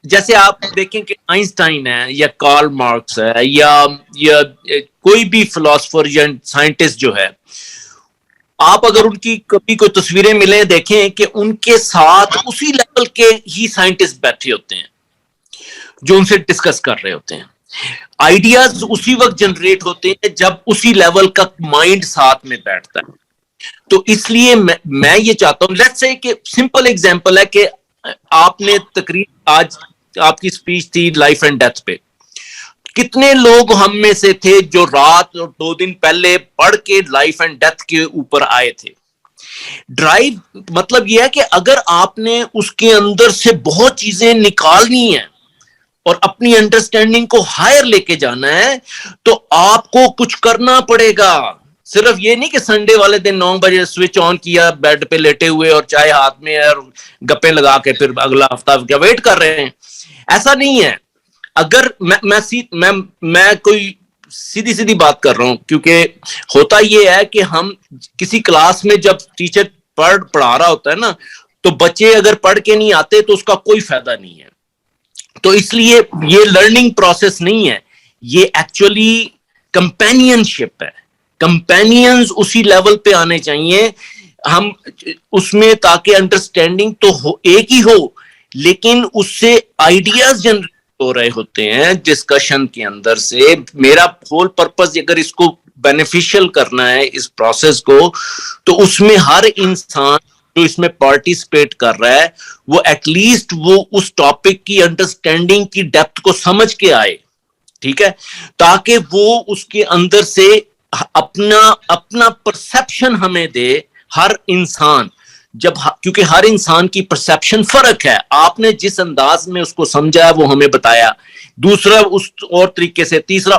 جیسے آپ دیکھیں کہ آئنسٹائن ہے یا کارل مارکس ہے یا کوئی بھی فلاسفر یا سائنٹسٹ جو ہے, آپ اگر ان کی کبھی کوئی تصویریں ملیں دیکھیں کہ ان کے ساتھ اسی لیول کے ہی سائنٹسٹ بیٹھے ہوتے ہیں جو ان سے ڈسکس کر رہے ہوتے ہیں. آئیڈیاز اسی وقت جنریٹ ہوتے ہیں جب اسی لیول کا مائنڈ ساتھ میں بیٹھتا ہے. تو اس لیے میں یہ چاہتا ہوں, لیٹس سے کہ سمپل ایگزامپل ہے کہ آپ نے تقریر, آج آپ کی اسپیچ تھی لائف اینڈ ڈیتھ پہ, کتنے لوگ ہم میں سے تھے جو رات اور 2 دن پہلے پڑھ کے لائف اینڈ ڈیتھ کے اوپر آئے تھے. ڈرائیو مطلب یہ ہے کہ اگر آپ نے اس کے اندر سے بہت چیزیں نکالنی ہیں اور اپنی انڈرسٹینڈنگ کو ہائر لے کے جانا ہے تو آپ کو کچھ کرنا پڑے گا. صرف یہ نہیں کہ سنڈے والے دن 9 بجے سوئچ آن کیا, بیڈ پہ لیٹے ہوئے اور چائے ہاتھ میں اور گپے لگا کے پھر اگلا ہفتہ کیا ویٹ کر رہے ہیں. ایسا نہیں ہے. اگر میں کوئی سیدھی بات کر رہا ہوں, کیونکہ ہوتا یہ ہے کہ ہم کسی کلاس میں جب ٹیچر پڑھا رہا ہوتا ہے نا, تو بچے اگر پڑھ کے نہیں آتے تو اس کا کوئی فائدہ نہیں ہے. تو اس لیے یہ لرننگ پروسیس نہیں ہے, یہ ایکچولی کمپینین شپ ہے. کمپینینز اسی لیول پہ آنے چاہیے ہم اس میں, تاکہ انڈرسٹینڈنگ تو ایک ہی ہو لیکن اس سے آئیڈیاز جنریٹ ہو رہے ہوتے ہیں ڈسکشن کے اندر سے. میرا ہول پرپز اگر اس کو بینیفیشل کرنا ہے اس پروسیس کو, تو اس میں ہر انسان جو اس میں پارٹیسپیٹ کر رہا ہے وہ ایٹ لیسٹ وہ اس ٹاپک کی انڈرسٹینڈنگ کی ڈیپتھ کو سمجھ کے آئے, ٹھیک ہے, تاکہ وہ اس کے اندر سے اپنا پرسپشن ہمیں دے. ہر انسان کیونکہ ہر انسان کی پرسیپشن فرق ہے, آپ نے جس انداز میں اس کو سمجھا ہے وہ ہمیں بتایا, دوسرا اس اور طریقے سے, تیسرا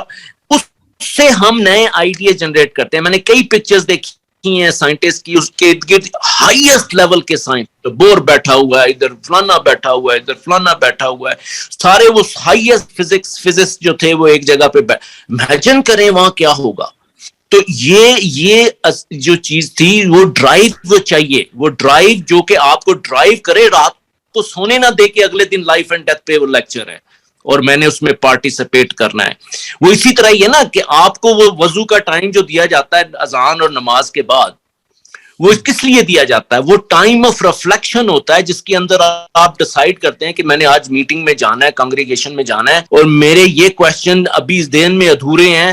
اس سے ہم نئے آئیڈیا جنریٹ کرتے ہیں. میں نے کئی پکچرز دیکھی ہیں سائنٹسٹ کی, اس کے ارد گرد ہائیسٹ لیول کے سائنس, بور بیٹھا ہوا ہے, ادھر فلانا بیٹھا ہوا ہے, ادھر فلانا بیٹھا ہوا ہے, سارے وہ ہائیسٹ فزکس جو تھے وہ ایک جگہ پہ. امیجن کریں وہاں کیا ہوگا. تو یہ جو چیز تھی وہ ڈرائیو چاہیے, وہ ڈرائیو جو کہ آپ کو ڈرائیو کرے, رات کو سونے نہ دے کے اگلے دن لائف اینڈ ڈیتھ پہ وہ لیکچر ہے اور میں نے اس میں پارٹیسپیٹ کرنا ہے. وہ اسی طرح ہی ہے نا کہ آپ کو وہ وضو کا ٹائم جو دیا جاتا ہے اذان اور نماز کے بعد, وہ کس لیے دیا جاتا ہے؟ وہ ٹائم آف ریفلیکشن ہوتا ہے جس کے اندر آپ ڈیسائیڈ کرتے ہیں کہ میں نے آج میٹنگ میں جانا ہے, کانگریگیشن میں جانا ہے, اور میرے یہ کویسچن ابھی اس دن میں ادھورے ہیں,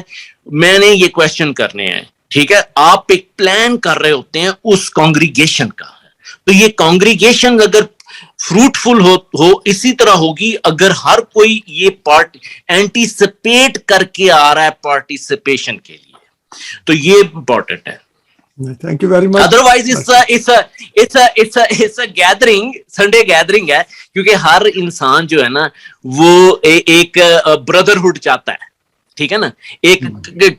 میں نے یہ کویسچن کرنے ہیں. ٹھیک ہے, آپ ایک پلان کر رہے ہوتے ہیں اس کانگریگیشن کا. تو یہ کانگریگیشن اگر فروٹفل ہو اسی طرح ہوگی اگر ہر کوئی یہ اینٹیسپیٹ کر کے آ رہا ہے پارٹیسپیشن کے لیے, تو یہ امپورٹنٹ ہے. Thank you very much. Otherwise it's a gathering, Sunday gathering ہے, کیونکہ ہر انسان جو ہے نا وہ ایک برادرہڈ چاہتا ہے, ٹھیک ہے نا, ایک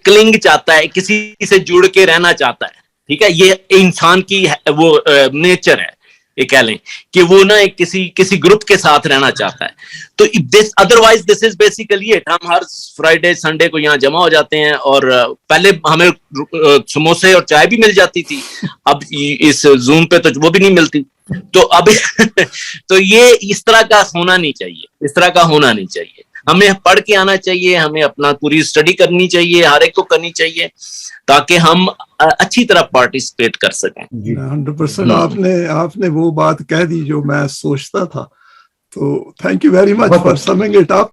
کلنگ چاہتا ہے, کسی سے جڑ کے رہنا چاہتا ہے. ٹھیک ہے, یہ انسان کی وہ نیچر ہے, یہ کہہ لیں کہ وہ نا کسی گروپ کے ساتھ رہنا چاہتا ہے. تو otherwise this is basically it. ہم ہر فرائیڈے سنڈے کو یہاں جمع ہو جاتے ہیں, اور پہلے ہمیں سموسے اور چائے بھی مل جاتی تھی, اب اس زوم پہ تو وہ بھی نہیں ملتی. تو اب تو یہ اس طرح کا ہونا نہیں چاہیے, اس طرح کا ہونا نہیں چاہیے. ہمیں پڑھ کے آنا چاہیے, ہمیں اپنا پوری اسٹڈی کرنی چاہیے, ہر ایک کو کرنی چاہیے تاکہ ہم اچھی طرح پارٹیسپیٹ کر سکیں. 100% آپ نے وہ بات کہہ دی جو میں سوچتا تھا. تو thank you very much for summing it up.